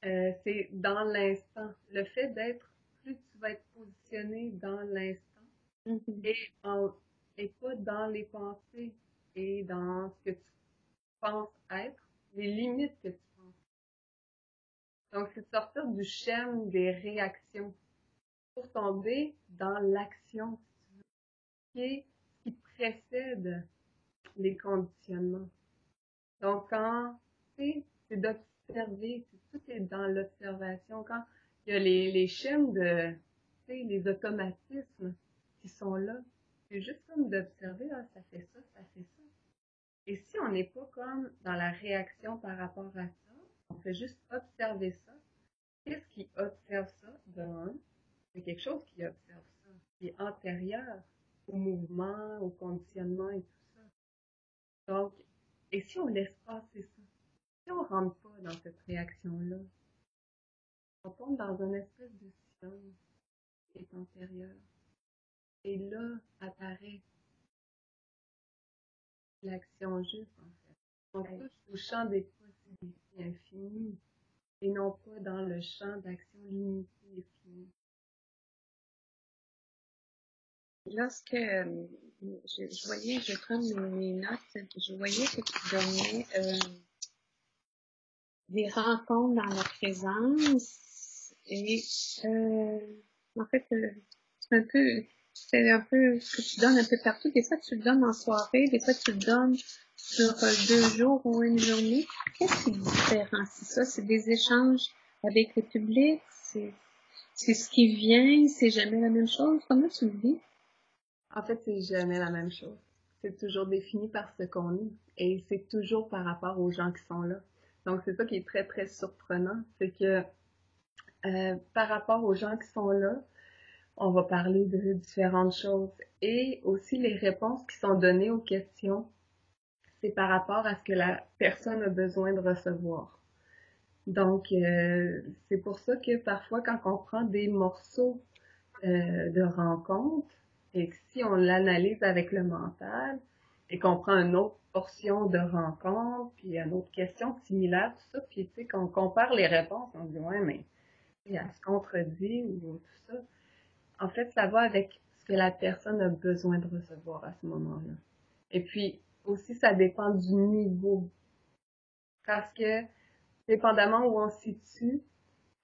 C'est dans l'instant. Le fait d'être, plus tu vas être positionné dans l'instant et, et pas dans les pensées et dans ce que tu penses être, les limites que tu penses. Donc, c'est de sortir du schème des réactions pour tomber dans l'action, qui précède les conditionnements. Donc, quand, tu sais, c'est d'observer, tout est dans l'observation. Quand il y a les chaînes de, tu sais, les automatismes qui sont là, c'est juste comme d'observer, ah, ça fait ça, ça fait ça. Et si on n'est pas comme dans la réaction par rapport à ça, on fait juste observer ça. Qu'est-ce qui observe ça? C'est quelque chose qui observe ça, qui est antérieur au mouvement, au conditionnement et tout ça. Donc, et si on laisse passer ça, si on rentre pas dans cette réaction-là, on tombe dans une espèce de silence qui est antérieur. Et là apparaît l'action juste, en fait. On touche au champ des possibilités infinies et non pas dans le champ d'action limitée et finie. Lorsque je voyais, je prends mes notes, je voyais que tu donnais des rencontres dans la présence et en fait, c'est un peu ce que tu donnes un peu partout. Des fois, tu le donnes en soirée, des fois, tu le donnes sur 2 jours ou une journée. Qu'est-ce qui différencie ça? C'est des échanges avec le public? C'est ce qui vient? C'est jamais la même chose? Comment tu le vis? En fait, c'est jamais la même chose. C'est toujours défini par ce qu'on est et c'est toujours par rapport aux gens qui sont là. Donc, c'est ça qui est très, très surprenant. C'est que par rapport aux gens qui sont là, on va parler de différentes choses et aussi les réponses qui sont données aux questions, c'est par rapport à ce que la personne a besoin de recevoir. Donc, c'est pour ça que parfois, quand on prend des morceaux de rencontres, et que si on l'analyse avec le mental, et qu'on prend une autre portion de rencontre, puis une autre question similaire, tout ça, puis tu sais, qu'on compare les réponses, on se dit, ouais, mais elle se contredit ou tout ça. En fait, ça va avec ce que la personne a besoin de recevoir à ce moment-là. Et puis, aussi, ça dépend du niveau. Parce que, dépendamment où on se situe,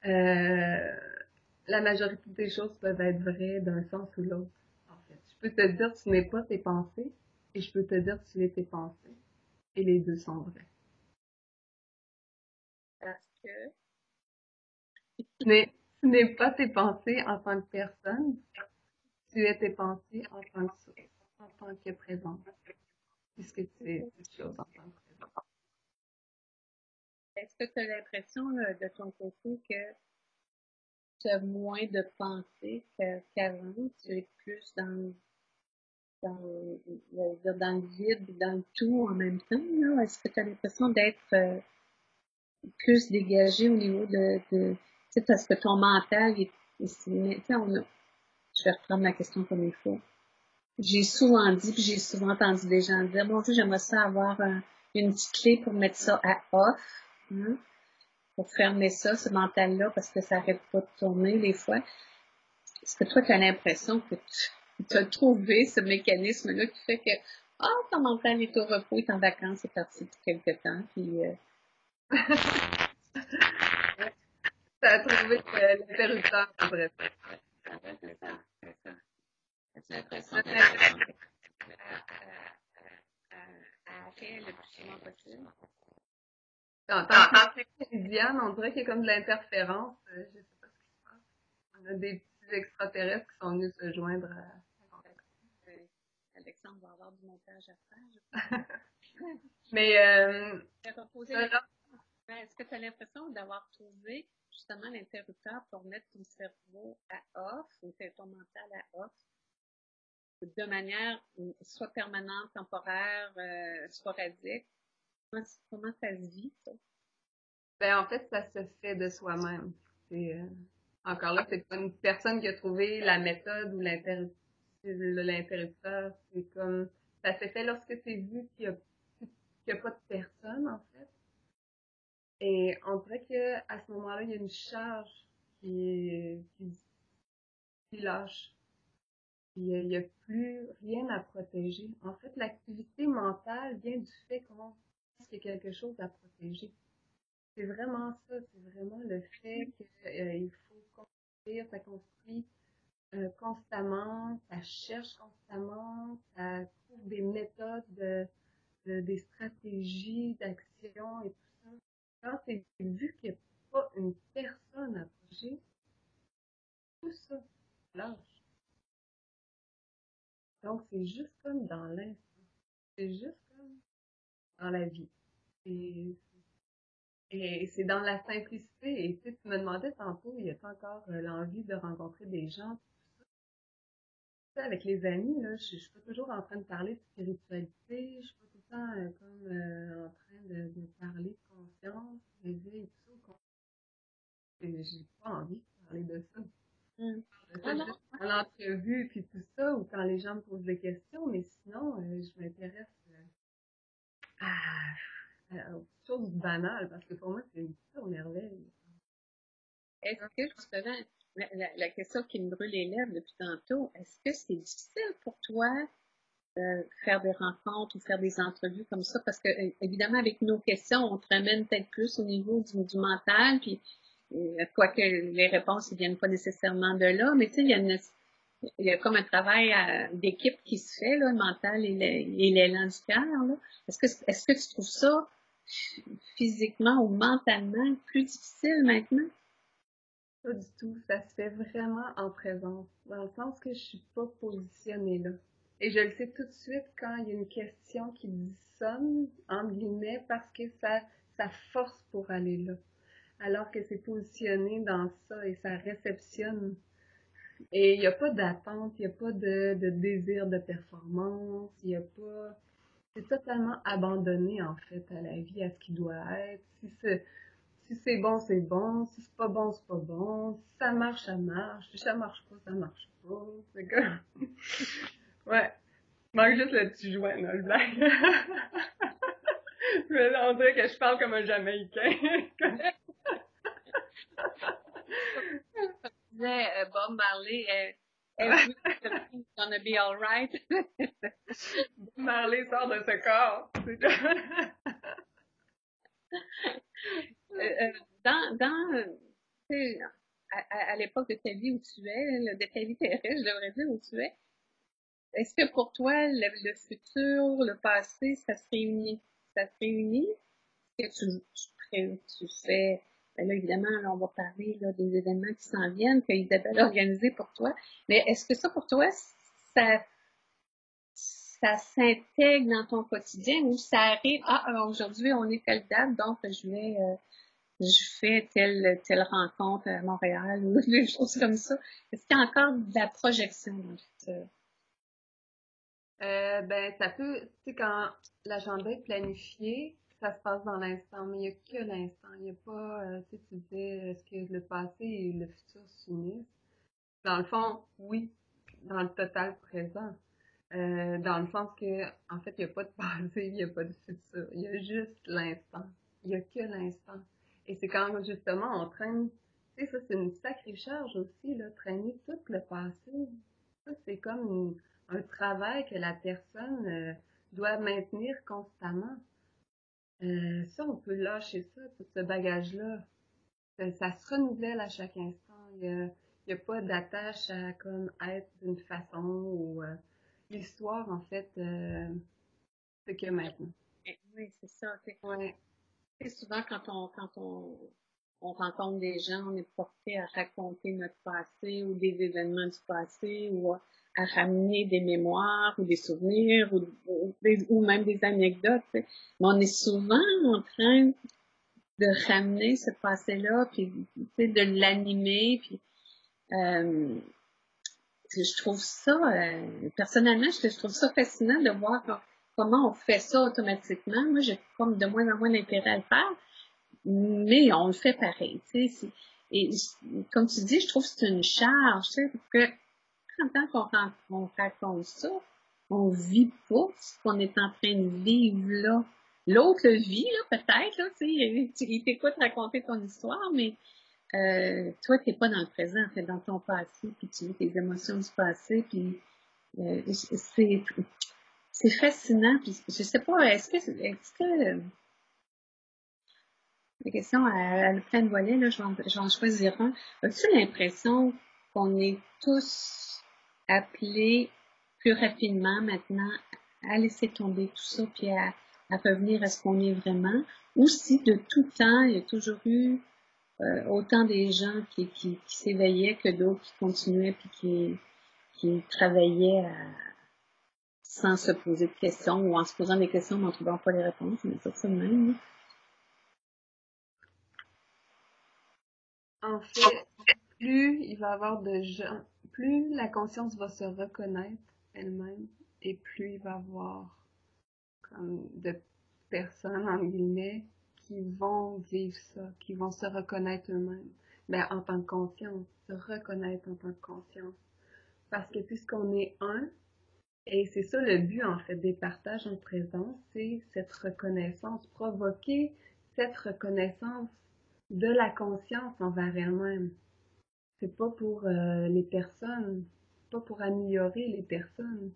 la majorité des choses peuvent être vraies d'un sens ou l'autre, en fait. Je peux te dire tu n'es pas tes pensées et je peux te dire tu es tes pensées. Et les deux sont vrais. Parce que Tu n'es pas tes pensées en tant que personne, tu es tes pensées en tant que source, en tant que présence, puisque tu es toute chose en tant que présence. est-ce que tu as l'impression de ton côté que tu as moins de pensées qu'avant? Tu es plus dans le vide et dans le tout en même temps, là? Est-ce que tu as l'impression d'être plus dégagé au niveau tu sais, parce que ton mental, tu sais, je vais reprendre la question comme il faut. J'ai souvent dit, puis j'ai souvent entendu des gens dire, bon Dieu, j'aimerais ça avoir une petite clé pour mettre ça à off, hein, pour fermer ça, ce mental-là, parce que ça arrête pas de tourner des fois. Est-ce que toi, tu as l'impression que tu as trouvé ce mécanisme-là qui fait que, ton mental est au repos, est en vacances, c'est parti pour quelque temps, puis Tu as trouvé l'interrupteur, c'est vrai. c'est ça, c'est ça. As-tu l'impression que fait le plus souvent possible? En tant que quotidienne, on dirait qu'il y a comme de l'interférence. Je sais pas ce qui se passe. On a des petits extraterrestres qui sont venus se joindre à... Alexandre va avoir du montage à faire, je pense. Mais est-ce que tu as l'impression d'avoir trouvé justement l'interrupteur pour mettre ton cerveau à off ou ton mental à off de manière soit permanente, temporaire, sporadique? Comment ça se vit, ça? ben, en fait, ça se fait de soi-même. Encore là, c'est pas une personne qui a trouvé la méthode ou l'interrupteur. C'est comme, ça se fait lorsque c'est vu qu'il y a pas de personne, en fait. Et on dirait que à ce moment-là, il y a une charge qui lâche. Puis il n'y a plus rien à protéger. En fait, l'activité mentale vient du fait qu'on pense qu'il y a quelque chose à protéger. C'est vraiment ça, c'est vraiment le fait qu'il faut construire, ça construit constamment, ça cherche constamment, ça trouve des méthodes, des stratégies d'action et tout ça. Quand c'est vu qu'il n'y a pas une personne à protéger, tout ça lâche. Donc c'est juste comme dans l'instant, c'est juste comme dans la vie. Et c'est dans la simplicité. Et tu me demandais tantôt, il y a pas encore l'envie de rencontrer des gens. Avec les amis, là, je suis pas toujours en train de parler de spiritualité, je suis pas tout le temps en train de parler de conscience, d'éveil et tout ça. J'ai pas envie de parler de ça. Mm. Je fais juste en entrevue puis tout ça ou quand les gens me posent des questions, mais sinon, je m'intéresse aux choses banales parce que pour moi, c'est une pure merveille. Est-ce que, justement, la question qui me brûle les lèvres depuis tantôt, est-ce que c'est difficile pour toi faire des rencontres ou faire des entrevues comme ça? Parce que, évidemment, avec nos questions, on te ramène peut-être plus au niveau du mental, puis quoique les réponses ne viennent pas nécessairement de là, mais tu sais, il y a comme un travail d'équipe qui se fait, là, le mental et l'élan du cœur. Là. Est-ce que tu trouves ça physiquement ou mentalement plus difficile maintenant? Pas du tout. Ça se fait vraiment en présence, dans le sens que je suis pas positionnée là. Et je le sais tout de suite quand il y a une question qui dissonne, entre guillemets, parce que ça force pour aller là. Alors que c'est positionné dans ça et ça réceptionne. Et il n'y a pas d'attente, il n'y a pas de désir de performance, il n'y a pas... C'est totalement abandonné, en fait, à la vie, à ce qui doit être. Si c'est bon, c'est bon. Si c'est pas bon, c'est pas bon. Si ça marche, ça marche. Si ça marche pas, ça marche pas. C'est comme... Ouais. Manque juste le petit joint, là, le blague. On dirait que je parle comme un Jamaïcain. Disait Bob Marley, everything's gonna be alright. Marley sort de ce corps. Tu sais, à l'époque de ta vie où tu es, de ta vie terrestre, je devrais dire où tu es, est-ce que pour toi, le futur, le passé, ça se réunit? Ça se réunit? Est-ce que tu fais, ben là, évidemment, là, on va parler là, des événements qui s'en viennent, que Isabelle a organisés pour toi, mais est-ce que ça, pour toi, ça, ça s'intègre dans ton quotidien ou ça arrive, alors aujourd'hui, on est telle date, donc je fais telle rencontre à Montréal ou des choses comme ça. Est-ce qu'il y a encore de la projection dans tout ça? Ben, ça peut, tu sais, quand l'agenda est planifié, ça se passe dans l'instant, mais il n'y a que l'instant. Il n'y a pas, tu sais, tu disais, est-ce que le passé et le futur s'unissent? Dans le fond, oui, dans le total présent. Dans le sens que, en fait, il n'y a pas de passé, il n'y a pas de futur. Il y a juste l'instant. Il n'y a que l'instant. Et c'est quand, justement, on traîne, tu sais, ça, c'est une sacrée charge aussi, là, traîner tout le passé. Ça, c'est comme un travail que la personne doit maintenir constamment. Ça, on peut lâcher ça, tout ce bagage-là. Ça se renouvelle à chaque instant. Il y a pas d'attache à comme être d'une façon ou l'histoire, en fait, c'est que maintenant. Oui, c'est ça. Ouais. Souvent, on rencontre des gens, on est porté à raconter notre passé ou des événements du passé ou à ramener des mémoires ou des souvenirs ou même des anecdotes. Tu sais. Mais on est souvent en train de ramener ce passé-là, puis tu sais, de l'animer, puis euh, je trouve ça, personnellement, je trouve ça fascinant de voir comment on fait ça automatiquement. Moi, j'ai comme de moins en moins d'intérêt à le faire, mais on le fait pareil, tu sais. Et comme tu dis, je trouve que c'est une charge, tu sais, parce que on raconte ça, on vit pas ce qu'on est en train de vivre là. L'autre le vit, là, peut-être, là, tu sais, il t'écoute raconter ton histoire, mais toi, t'es pas dans le présent, t'es dans ton passé, puis tu vis tes émotions du passé, puis c'est fascinant, puis je sais pas, est-ce que la question, elle a plein de volets, là, je vais en choisir un. As-tu l'impression qu'on est tous appelés plus rapidement maintenant à laisser tomber tout ça, puis à revenir à ce qu'on est vraiment, ou si de tout temps, il y a toujours eu autant des gens qui s'éveillaient que d'autres qui continuaient puis qui travaillaient sans se poser de questions ou en se posant des questions mais en trouvant pas les réponses, mais ça de même. Là. En fait, plus il va y avoir de gens, plus la conscience va se reconnaître elle-même et plus il va y avoir comme de personnes, en guillemets, qui vont vivre ça, qui vont se reconnaître eux-mêmes. Ben, en tant que conscience, se reconnaître en tant que conscience. Parce que puisqu'on est un, et c'est ça le but en fait des partages en présence, c'est cette reconnaissance, provoquer cette reconnaissance de la conscience envers elle-même. C'est pas pour les personnes, pas pour améliorer les personnes.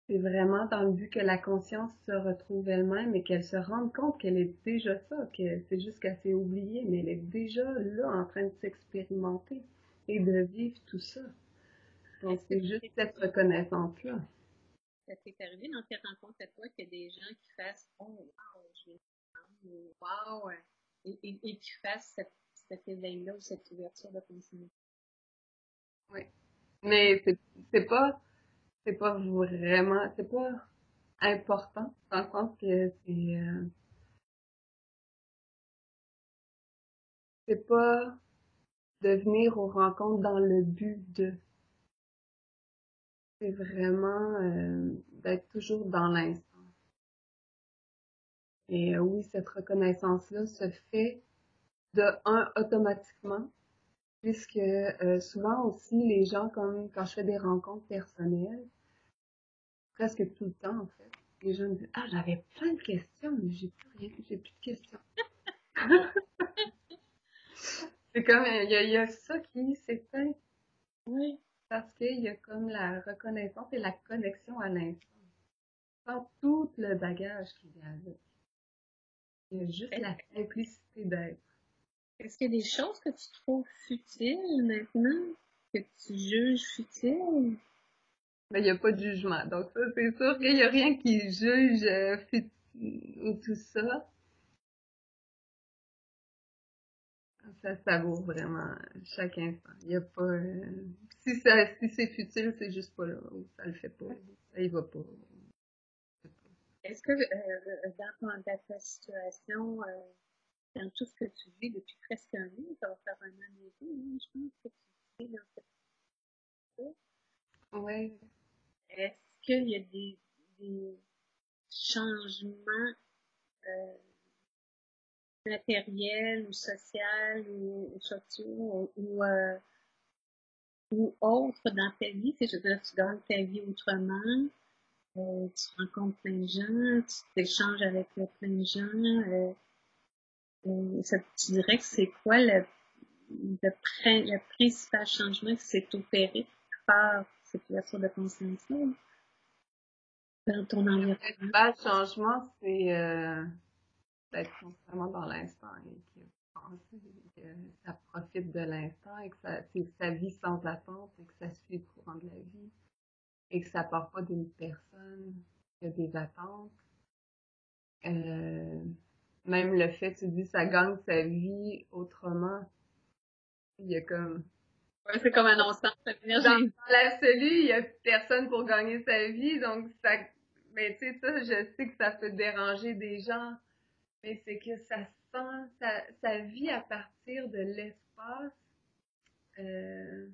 C'est vraiment dans le but que la conscience se retrouve elle-même et qu'elle se rende compte qu'elle est déjà ça, que c'est juste qu'elle s'est oubliée, mais elle est déjà là en train de s'expérimenter et de vivre tout ça. Donc Est-ce que c'est juste cette reconnaissance-là. ça t'est arrivé dans tes rencontres à toi qu'il y a des gens qui fassent oh wow, je viens de comprendre, ou wow, et qui fassent cet éveil-là ou cette ouverture de conscience? Oui. Mais c'est pas vraiment, c'est pas important dans le sens que c'est pas de venir aux rencontres dans le but de. C'est vraiment d'être toujours dans l'instant. Et oui, cette reconnaissance-là se fait de un automatiquement, puisque souvent aussi les gens, comme quand je fais des rencontres personnelles, presque tout le temps en fait, les gens me disent ah j'avais plein de questions, mais j'ai plus rien, j'ai plus de questions. C'est comme il y a ça qui s'éteint Oui. parce qu'il y a comme la reconnaissance et la connexion à l'instant, sans tout le bagage qui vient avec. Il y a juste la simplicité d'être. Est-ce qu'il y a des choses que tu trouves futiles maintenant, que tu juges futiles? Mais il n'y a pas de jugement. Donc ça, c'est sûr qu'il n'y a rien qui juge ou tout ça. Ça savoure vraiment chaque instant. Il y a pas... si c'est futile, c'est juste pas là. Ou ça le fait pas. Ça y va pas. Est-ce que dans ta situation, dans tout ce que tu vis depuis presque un an, ça va faire un an et demi, je pense que tu vis dans cette situation, Ouais. est-ce qu'il y a des changements euh, matériels ou sociaux ou sociaux ou autres dans ta vie? Tu sais, je veux dire, tu gagnes ta vie autrement, tu rencontres plein de gens, tu t'échanges avec plein de gens. Tu dirais que c'est quoi le principal changement qui s'est opéré par cette ouverture de conscience-là dans ton Le environnement? principal changement, c'est d'être constamment dans l'instant et que ça profite de l'instant et que ça vit sans attente et que ça suit le courant de la vie et que ça part pas d'une personne qui a des attentes. Euh, Même le fait, tu dis, ça gagne sa vie autrement. Il y a comme, Ouais, c'est comme un non-sens, cette énergie. dans l'absolu, il y a personne pour gagner sa vie, donc ça, mais tu sais, ça, je sais que ça peut déranger des gens, mais c'est que ça vit à partir de l'espace, euh,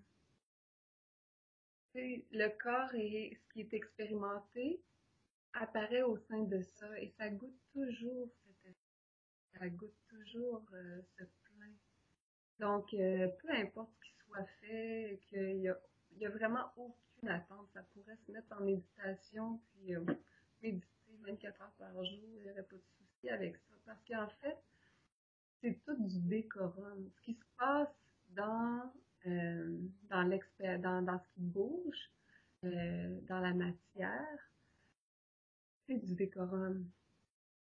tu sais, le corps et ce qui est expérimenté apparaît au sein de ça, et ça goûte toujours ça goûte toujours ce plein. Donc, peu importe ce qui soit fait, il y a vraiment aucune attente. Ça pourrait se mettre en méditation, puis méditer 24 heures par jour, il n'y aurait pas de souci avec ça. Parce qu'en fait, c'est tout du décorum. Ce qui se passe dans ce qui bouge, dans la matière, c'est du décorum.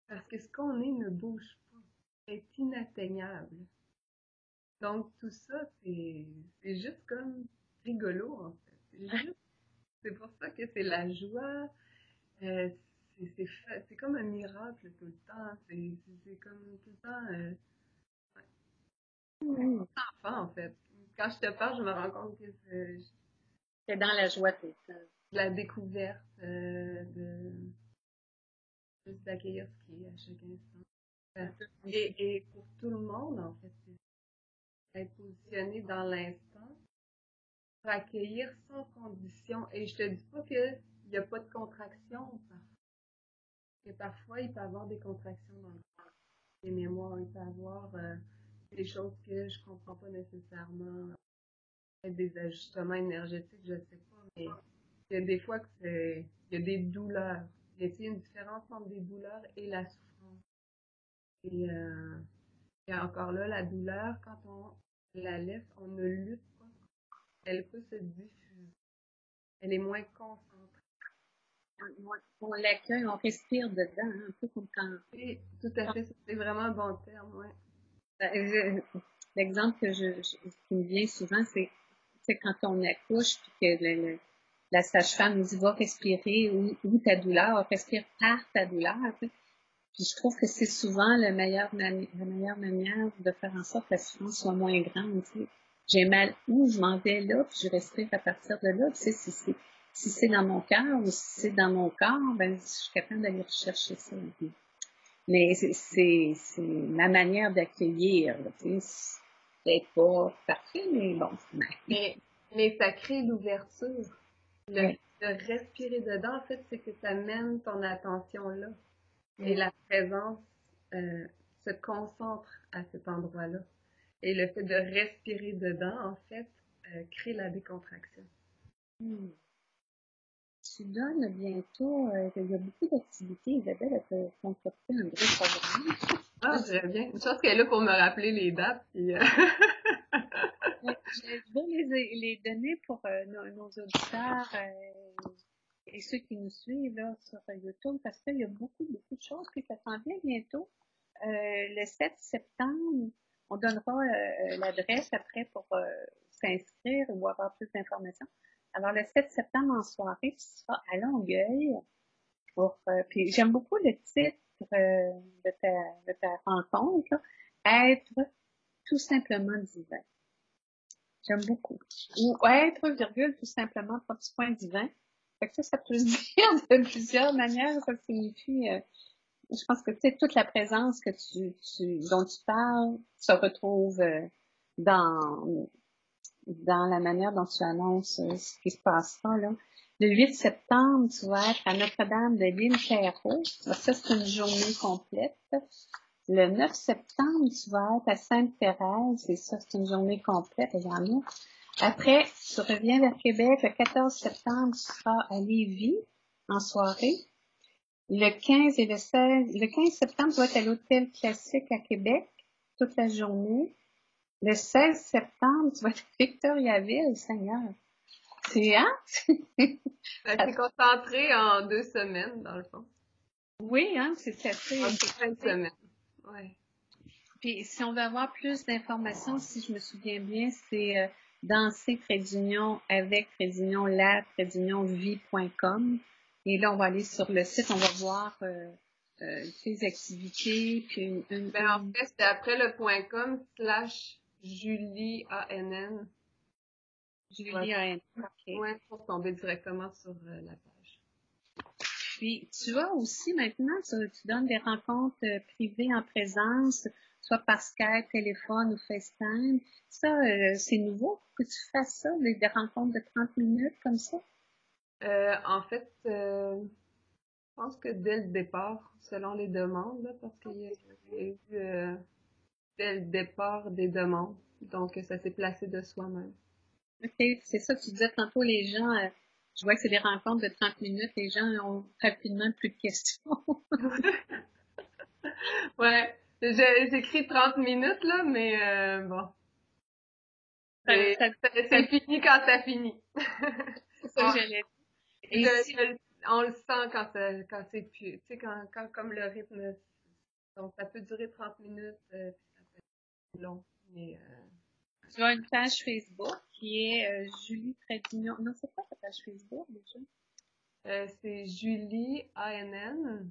Parce que ce qu'on est ne bouge pas, est inatteignable. Donc tout ça, c'est juste comme rigolo en fait. C'est pour ça que c'est la joie. euh, c'est comme un miracle tout le temps. C'est comme tout le temps Mmh. enfant en fait. Quand je te parle, je me rends compte que c'est C'est dans la joie tout le temps. de la découverte, de juste d'accueillir ce qui est à chaque instant. Et pour tout le monde en fait, c'est être positionné dans l'instant pour accueillir sans condition. Et je te dis pas qu'il n'y a pas de contraction, parce que parfois il peut y avoir des contractions dans le corps, des mémoires, il peut y avoir des choses que je comprends pas nécessairement, peut-être des ajustements énergétiques, je sais pas. il y a des fois il y a des douleurs. Il y a une différence entre des douleurs et la souffrance. Et, et encore là, la douleur, quand on la laisse, on ne lutte pas. Elle peut se diffuser. Elle est moins concentrée. On l'accueille, on respire dedans, hein, un peu comme quand... Oui, tout à fait. C'est vraiment un bon terme, ouais. L'exemple qui me vient souvent, c'est quand on accouche, puis que la sage-femme nous dit, va respirer où ta douleur, respire par ta douleur. Tu sais. Puis je trouve que c'est souvent la meilleure manière de faire en sorte que la souffrance soit moins grande. Tu sais. J'ai mal où, je m'en vais là, puis je respire à partir de là. Tu sais, si c'est dans mon cœur ou si c'est dans mon corps, ben je suis capable d'aller rechercher ça. Mais c'est ma manière d'accueillir. Tu sais, c'est peut-être pas parfait, mais bon. Mais ça crée l'ouverture. Oui. De respirer dedans, en fait, c'est que ça mène ton attention là. Oui. Et la présence se concentre à cet endroit-là. Et le fait de respirer dedans, en fait, crée la décontraction. Tu donnes bientôt, il y a beaucoup d'activités. Isabelle a concocté un gros programme. Ah, très bien. Une chose qu'elle est là pour me rappeler les dates. Puis, Je vais les donner pour nos auditeurs et ceux qui nous suivent là, sur YouTube parce qu'il y a beaucoup de choses qui s'en viennent bientôt. Le 7 septembre, on donnera l'adresse après pour s'inscrire ou avoir plus d'informations. Alors, le 7 septembre en soirée, tu seras à Longueuil. Puis j'aime beaucoup le titre de ta rencontre, là, être tout simplement divin. J'aime beaucoup. Ou être, virgule, tout simplement, petit point divin. Fait que ça peut se dire de plusieurs manières. Ça signifie, je pense que tu sais, toute la présence que dont tu parles se retrouve dans la manière dont tu annonces ce qui se passera là. Le 8 septembre, tu vas être à Notre-Dame de l'Île-Perrot. Ça, c'est une journée complète. Le 9 septembre, tu vas être à Sainte-Thérèse. Et ça, c'est une journée complète également. Après, tu reviens vers Québec. Le 14 septembre, tu seras à Lévis en soirée. Le 15 et le 16, le 15 septembre, tu vas être à l'Hôtel Classique à Québec toute la journée. Le 16 septembre, tu vas être à Victoriaville, Seigneur. C'est, hein? c'est concentré en 2 semaines, dans le fond. Oui, hein, c'est assez. En 5 semaines. Ouais. Puis, si on veut avoir plus d'informations, si je me souviens bien, c'est danser trait d'union avec trait d'union la trait d'union vie.com. Et là, on va aller sur le site, on va voir les activités, puis En fait, c'est après le .com / Julie ANN. Julie A.N. OK. Ouais, pour tomber directement sur la page. Puis, tu as aussi maintenant, tu donnes des rencontres privées en présence, soit par Skype, téléphone ou FaceTime. Ça, c'est nouveau que tu fasses ça, des rencontres de 30 minutes comme ça? En fait, je pense que dès le départ, selon les demandes, là, parce qu'il y a eu dès le départ des demandes, donc ça s'est placé de soi-même. OK, c'est ça, tu disais tantôt, les gens, je vois que c'est des rencontres de 30 minutes, les gens ont rapidement plus de questions. Ouais, j'écris 30 minutes, là, mais bon. C'est fini quand ça finit. C'est ça que j'allais dire. On le sent quand c'est plus, tu sais, quand comme le rythme, donc ça peut durer 30 minutes, puis ça peut être long, mais Tu as une page Facebook qui est Julie Trédignon. Non, c'est quoi ta page Facebook déjà? c'est Julie ANN,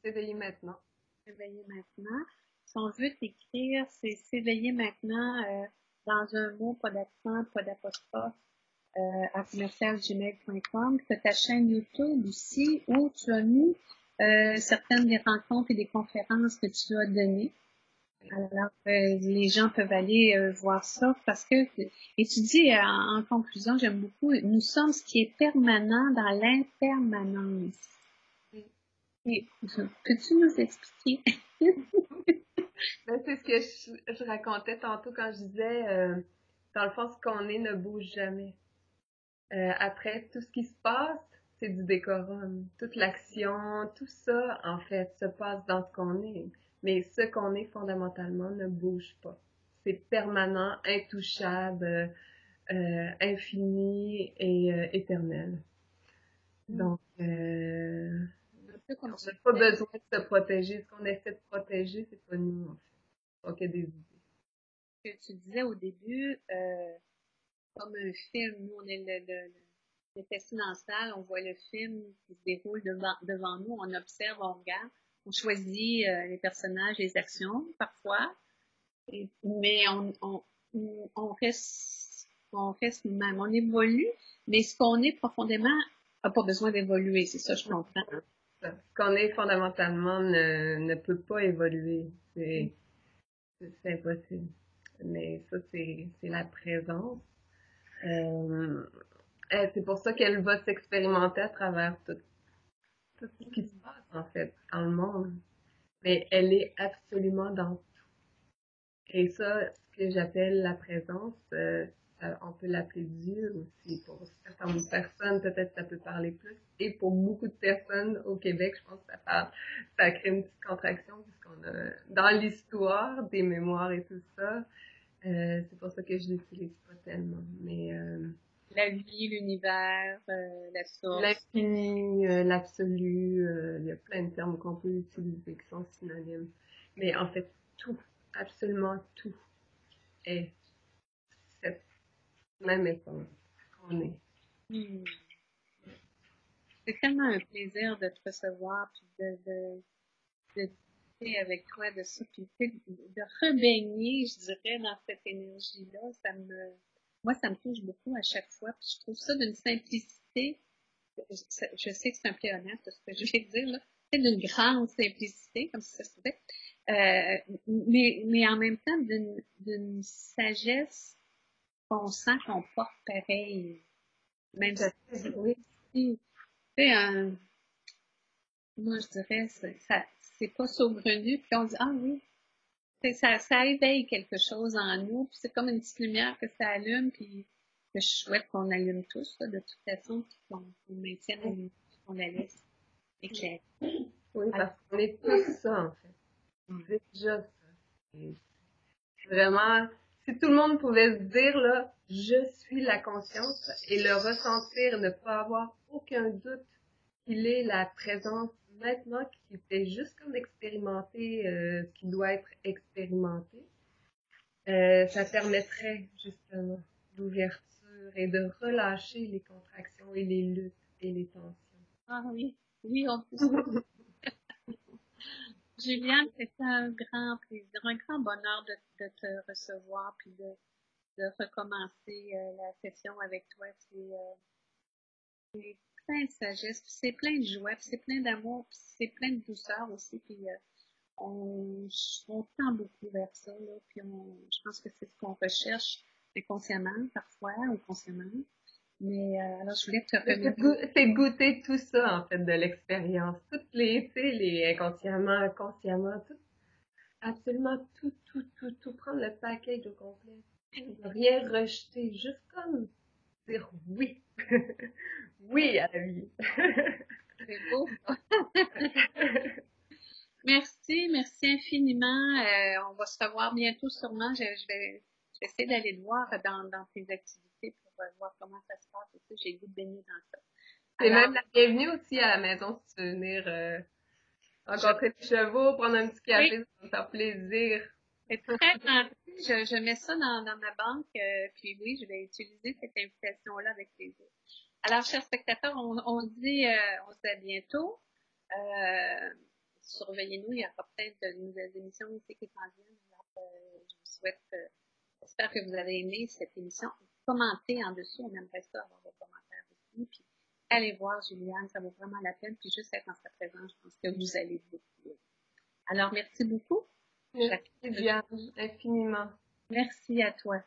s'éveiller maintenant. S'éveiller maintenant. Si on veut t'écrire, c'est s'éveiller maintenant dans un mot, pas d'accent, pas d'apostrophe, à commercialgmail.com. Tu as ta chaîne YouTube aussi où tu as mis certaines des rencontres et des conférences que tu as données. Alors, les gens peuvent aller voir ça parce que, et tu dis en conclusion, j'aime beaucoup, nous sommes ce qui est permanent dans l'impermanence. Oui. Et, peux-tu nous expliquer? Ben, c'est ce que je racontais tantôt quand je disais, dans le fond, ce qu'on est ne bouge jamais. Après, tout ce qui se passe, c'est du décorum. Toute l'action, tout ça, en fait, se passe dans ce qu'on est. Mais ce qu'on est fondamentalement ne bouge pas. C'est permanent, intouchable, infini et éternel. Donc, Un peu comme on tu n'a pas disais, besoin de se protéger. Ce qu'on essaie de protéger, c'est pas nous, en fait. Donc, il y a des idées. que tu disais au début, comme un film, nous, on est le assis dans la salle, on voit le film qui se déroule devant nous, on observe, on regarde, on choisit les personnages, les actions, parfois, mais on reste nous-mêmes, on évolue, mais ce qu'on est profondément n'a pas besoin d'évoluer, c'est ça, je comprends. Ce qu'on est fondamentalement ne peut pas évoluer. C'est impossible. Mais ça, c'est la présence. Euh, c'est pour ça qu'elle va s'expérimenter à travers tout ce qui se passe, en fait, dans le monde. Mais elle est absolument dans. Et ça, ce que j'appelle la présence, on peut l'appeler Dieu aussi. Pour certaines personnes, peut-être ça peut parler plus. Et pour beaucoup de personnes au Québec, je pense que ça crée une petite contraction puisqu'on a, dans l'histoire des mémoires et tout ça, c'est pour ça que je l'utilise pas tellement. Mais La vie, l'univers, la source. l'infini, l'absolu, il y a plein de termes qu'on peut utiliser qui sont synonymes. Mais en fait, tout, absolument tout est cette même essence qu'on est. Hmm. C'est tellement un plaisir de te recevoir, puis de discuter avec toi de ça, puis de rebaigner, je dirais, dans cette énergie-là. Moi, ça me touche beaucoup à chaque fois, puis je trouve ça d'une simplicité. Je sais que c'est un peu honnête, ce que je vais dire, là. C'est d'une grande simplicité, comme si ça se faisait. Mais en même temps, d'une sagesse qu'on sent qu'on porte pareil. Même Tout à si, fait, oui. tu sais, moi, je dirais, c'est pas saugrenu, puis on dit, ah oui, ça éveille quelque chose en nous, puis c'est comme une petite lumière que ça allume, puis que je souhaite qu'on allume tous, là, de toute façon, puis qu'on maintienne la lumière, qu'on la laisse éclairer. Oui, Alors, parce qu'on est tous ça, en fait. C'est déjà ça. Et vraiment, si tout le monde pouvait se dire, là, je suis la conscience et le ressentir, ne pas avoir aucun doute qu'il est la présence maintenant qui fait juste comme expérimenter ce qui doit être expérimenté, ça permettrait justement d'ouverture et de relâcher les contractions et les luttes et les tensions. ah oui, oui, on peut ça. Juliane, c'était un grand plaisir, un grand bonheur de te recevoir, puis de recommencer la session avec toi. C'est plein de sagesse, puis c'est plein de joie, puis c'est plein d'amour, puis c'est plein de douceur aussi, puis on tend beaucoup vers ça, là, puis je pense que c'est ce qu'on recherche inconsciemment, parfois, ou consciemment. Mais alors, je voulais te remercier. C'est goûter tout ça, en fait, de l'expérience. Toutes les, tu sais, les inconsciemment, consciemment, tout, absolument tout, prendre le package au complet. Ne rien rejeter, juste comme dire oui. Oui à la vie. C'est beau. Merci, merci infiniment. On va se revoir bientôt sûrement. Je vais essayer d'aller te voir dans tes activités pour voir comment ça se passe aussi. J'ai le goût de baigner dans ça. C'est Alors, même la bienvenue aussi à la maison si tu veux venir je, rencontrer les chevaux, prendre un petit oui, café, ça va me faire plaisir. c'est très gentil. Je mets ça dans ma banque. Puis oui, je vais utiliser cette invitation-là avec plaisir. Alors, chers spectateurs, on se dit à bientôt. Surveillez-nous, il y aura peut-être de nouvelles émissions aussi qui s'en viennent. Alors, je vous souhaite, j'espère que vous avez aimé cette émission. Commentez en dessous, on aimerait ça avoir vos commentaires aussi. Puis, allez voir Juliane, ça vaut vraiment la peine. Puis, juste être dans sa présence, je pense que vous allez beaucoup. Alors, merci beaucoup. Merci, Diane, infiniment. Merci à toi.